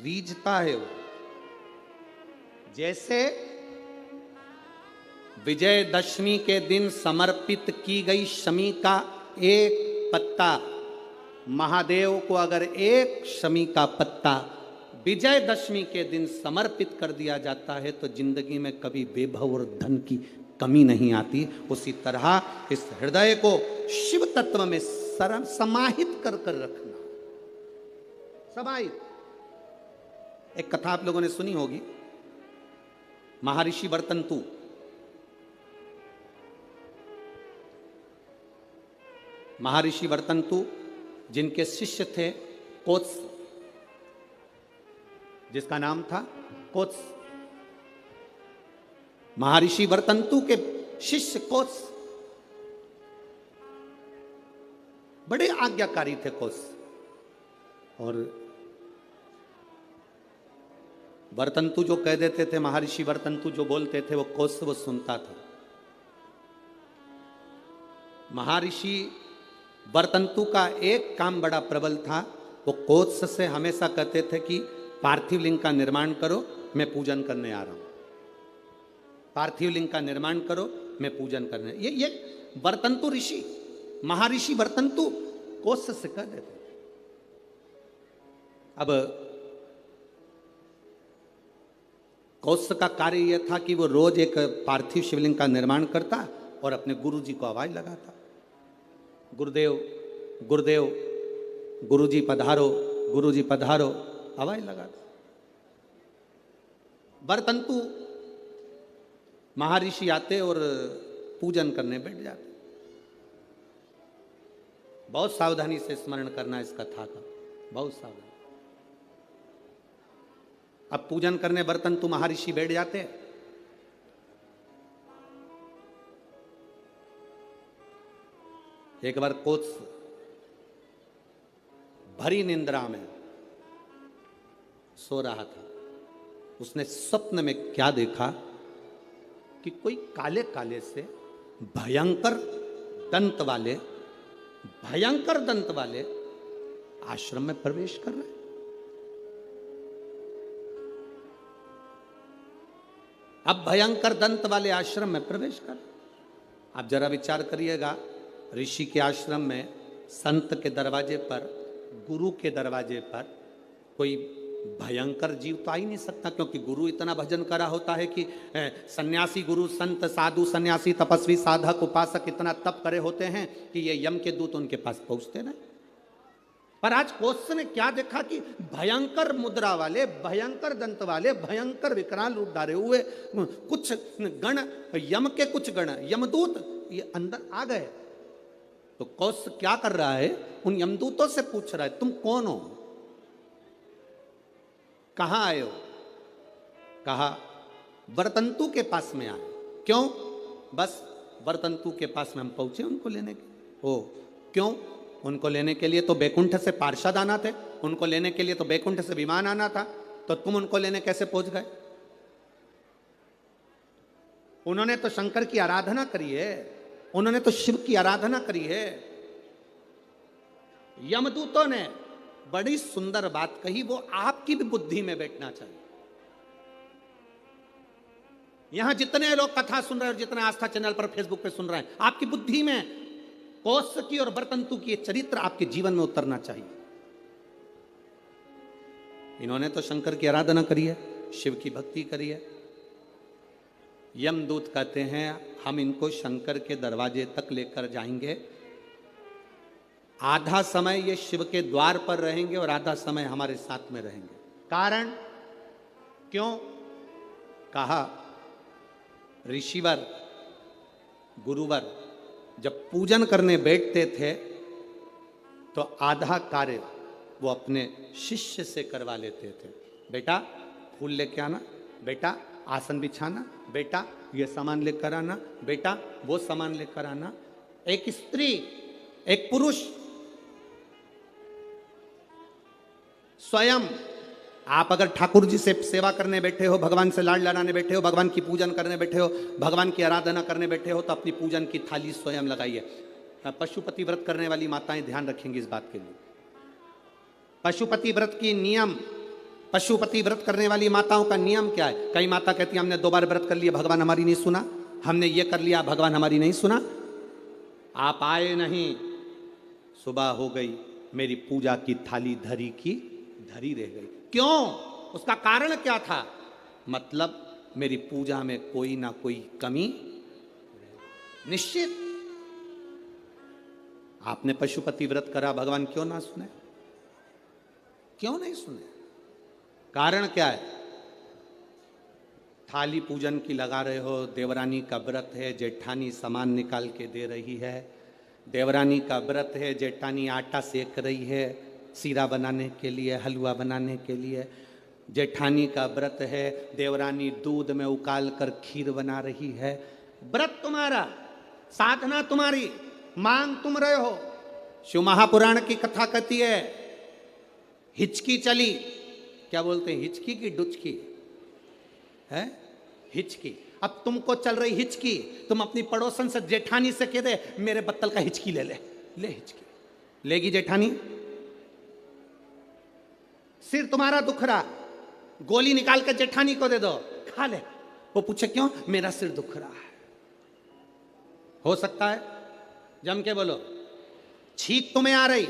A: रीझता है वो। जैसे विजयदशमी के दिन समर्पित की गई शमी का एक पत्ता, महादेव को अगर एक शमी का पत्ता विजयदशमी के दिन समर्पित कर दिया जाता है तो जिंदगी में कभी वैभव और धन की कमी नहीं आती। उसी तरह इस हृदय को शिव तत्व में समाहित कर कर रखना, समाहित। एक कथा आप लोगों ने सुनी होगी, महर्षि वर्तंतु। महर्षि वर्तंतु जिनके शिष्य थे कोत्स, जिसका नाम था कोत्स, महर्षि वर्तंतु के शिष्य कोत्स, बड़े आज्ञाकारी थे कोत्स। और वर्तंतु जो कह देते थे, महर्षि वर्तंतु जो बोलते थे, वो कोत्स वो सुनता था। महर्षि वर्तंतु का एक काम बड़ा प्रबल था, वो कोत्स से हमेशा कहते थे कि पार्थिव लिंग का निर्माण करो, मैं पूजन करने आ रहा हूं। पार्थिव लिंग का निर्माण करो, मैं पूजन करने। ये वर्तंतु ऋषि, महर्षि वर्तंतु कोत्स से कह देते। अब कोत्स का कार्य यह था कि वो रोज एक पार्थिव शिवलिंग का निर्माण करता और अपने गुरु जी को आवाज लगाता, गुरुदेव गुरुदेव, गुरुजी पधारो, गुरुजी पधारो, आवाज लगाता। वर्तंतु महर्षि आते और पूजन करने बैठ जाते। बहुत सावधानी से स्मरण करना इस कथा का, बहुत सावधानी। अब पूजन करने वर्तंतु महर्षि बैठ जाते। एक बार कोत्स भरी निंद्रा में सो रहा था। उसने स्वप्न में क्या देखा कि कोई काले काले से भयंकर दंत वाले आश्रम में प्रवेश कर रहे। अब भयंकर दंत वाले आश्रम में प्रवेश कर। आप जरा विचार करिएगा, ऋषि के आश्रम में संत के दरवाजे पर, गुरु के दरवाजे पर कोई भयंकर जीव तो आ ही नहीं सकता, क्योंकि गुरु इतना भजन करा होता है कि सन्यासी, गुरु, संत, साधु, सन्यासी, तपस्वी, साधक, उपासक इतना तप करे होते हैं कि ये यम के दूत उनके पास पहुंचते नहीं। पर आज कोत्स ने क्या देखा कि भयंकर मुद्रा वाले, भयंकर दंत वाले, भयंकर विकराल रूप धारे हुए कुछ गण, यम के कुछ गण, यमदूत ये अंदर आ गए। तो कोत्स क्या कर रहा है, उन यमदूतों से पूछ रहा है, तुम कौन हो, कहां आए हो? कहा वर्तंतु के पास में आए। क्यों? बस वर्तंतु के पास में हम पहुंचे उनको लेने के। ओ क्यों? उनको लेने के लिए तो बैकुंठ से पार्षद आना थे, उनको लेने के लिए तो बैकुंठ से विमान आना था, तो तुम उनको लेने कैसे पहुंच गए? उन्होंने तो शंकर की आराधना करी है, उन्होंने तो शिव की आराधना करी है। यमदूतों ने बड़ी सुंदर बात कही, वो आपकी भी बुद्धि में बैठना चाहिए। यहां जितने लोग कथा सुन रहे हैं और जितने आस्था चैनल पर, फेसबुक पे सुन रहे हैं, आपकी बुद्धि में कोत्स की और वर्तंतु की चरित्र आपके जीवन में उतरना चाहिए। इन्होंने तो शंकर की आराधना करी है, शिव की भक्ति करी है। यमदूत कहते हैं हम इनको शंकर के दरवाजे तक लेकर जाएंगे, आधा समय ये शिव के द्वार पर रहेंगे और आधा समय हमारे साथ में रहेंगे। कारण क्यों? कहा ऋषिवर, गुरुवर जब पूजन करने बैठते थे तो आधा कार्य वो अपने शिष्य से करवा लेते थे। बेटा फूल लेके आना, बेटा आसन बिछाना, बेटा ये सामान लेकर आना, बेटा वो सामान लेकर आना। एक स्त्री, एक पुरुष स्वयं, आप अगर ठाकुर जी से सेवा करने बैठे हो, भगवान से लाड लड़ाने बैठे हो, भगवान की पूजन करने बैठे हो, भगवान की आराधना करने बैठे हो, तो अपनी पूजन की थाली स्वयं लगाइए। पशुपति व्रत करने वाली माताएं ध्यान रखेंगी इस बात के लिए। पशुपति व्रत की नियम, पशुपति व्रत करने वाली माताओं का नियम क्या है? कई माता कहती है हमने 2 बार व्रत कर लिया, भगवान हमारी नहीं सुना, हमने ये कर लिया, भगवान हमारी नहीं सुना। आप आए नहीं, सुबह हो गई, मेरी पूजा की थाली धरी की धरी रह गई। क्यों? उसका कारण क्या था? मतलब मेरी पूजा में कोई ना कोई कमी निश्चित। आपने पशुपति व्रत करा, भगवान क्यों ना सुने? क्यों नहीं सुने? कारण क्या है? थाली पूजन की लगा रहे हो, देवरानी का व्रत है, जेठानी सामान निकाल के दे रही है, देवरानी का व्रत है, जेठानी आटा सेक रही है, सीरा बनाने के लिए, हलवा बनाने के लिए। जेठानी का व्रत है, देवरानी दूध में उकाल कर खीर बना रही है। व्रत तुम्हारा, साधना तुम्हारी, मांग तुम रहे हो। शिव महापुराण की कथा कहती है, हिचकी चली, क्या बोलते हैं, हिचकी की डुचकी है, हिचकी। अब तुमको चल रही हिचकी, तुम अपनी पड़ोसन से, जेठानी से कह दे मेरे बत्तल का हिचकी ले ले हिचकी लेगी जेठानी? सिर तुम्हारा दुख रहा, गोली निकाल कर जेठानी को दे दो, खा ले। वो पूछे क्यों? मेरा सिर दुख रहा है। हो सकता है? जम के बोलो। छींक तुम्हें आ रही,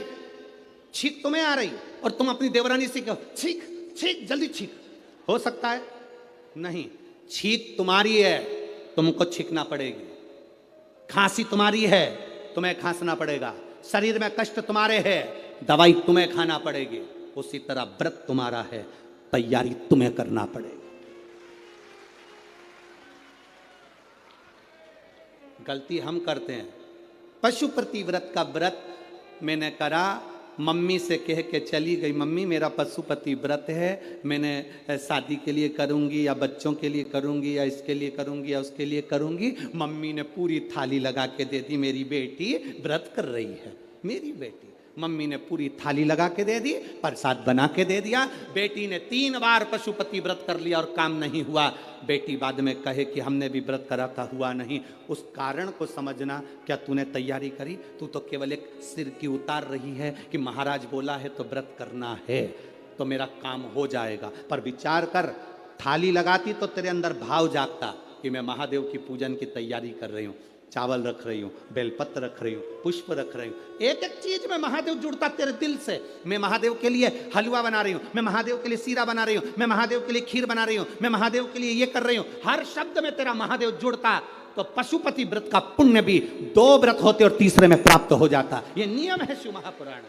A: छींक तुम्हें आ रही, और तुम अपनी देवरानी से कहो छींक छींक जल्दी छींक। हो सकता है? नहीं। छींक तुम्हारी है, तुमको छींकना पड़ेगी। खांसी तुम्हारी है, तुम्हें खांसना पड़ेगा। शरीर में कष्ट तुम्हारे है, दवाई तुम्हें खाना पड़ेगी। उसी तरह व्रत तुम्हारा है, तैयारी तुम्हें करना पड़ेगी। गलती हम करते हैं। पशुपति व्रत का व्रत मैंने करा, मम्मी से कह के चली गई, मम्मी मेरा पशुपति व्रत है, मैंने शादी के लिए करूंगी या बच्चों के लिए करूंगी या इसके लिए करूंगी या उसके लिए करूंगी। मम्मी ने पूरी थाली लगा के दे दी, मेरी बेटी व्रत कर रही है। मेरी बेटी, मम्मी ने पूरी थाली लगा के दे दी, प्रसाद बना के दे दिया। बेटी ने 3 बार पशुपति व्रत कर लिया और काम नहीं हुआ। बेटी बाद में कहे कि हमने भी व्रत करा था, हुआ नहीं। उस कारण को समझना। क्या तूने तैयारी करी? तू तो केवल एक सिर की उतार रही है कि महाराज बोला है तो व्रत करना है तो मेरा काम हो जाएगा। पर विचार कर, थाली लगाती तो तेरे अंदर भाव जागता कि मैं महादेव की पूजन की तैयारी कर रही हूँ, चावल रख रही हूँ, बेलपत्र रख रही हूँ, पुष्प रख रही हूँ। एक एक चीज में महादेव जुड़ता तेरे दिल से। मैं महादेव के लिए हलवा बना रही हूँ, मैं महादेव के लिए सीरा बना रही हूँ, मैं महादेव के लिए खीर बना रही हूँ, मैं महादेव के लिए ये कर रही हूँ। हर शब्द में तेरा महादेव जुड़ता तो पशुपति व्रत का पुण्य भी 2 व्रत होते और तीसरे में प्राप्त हो जाता। ये नियम है शिव महापुराण।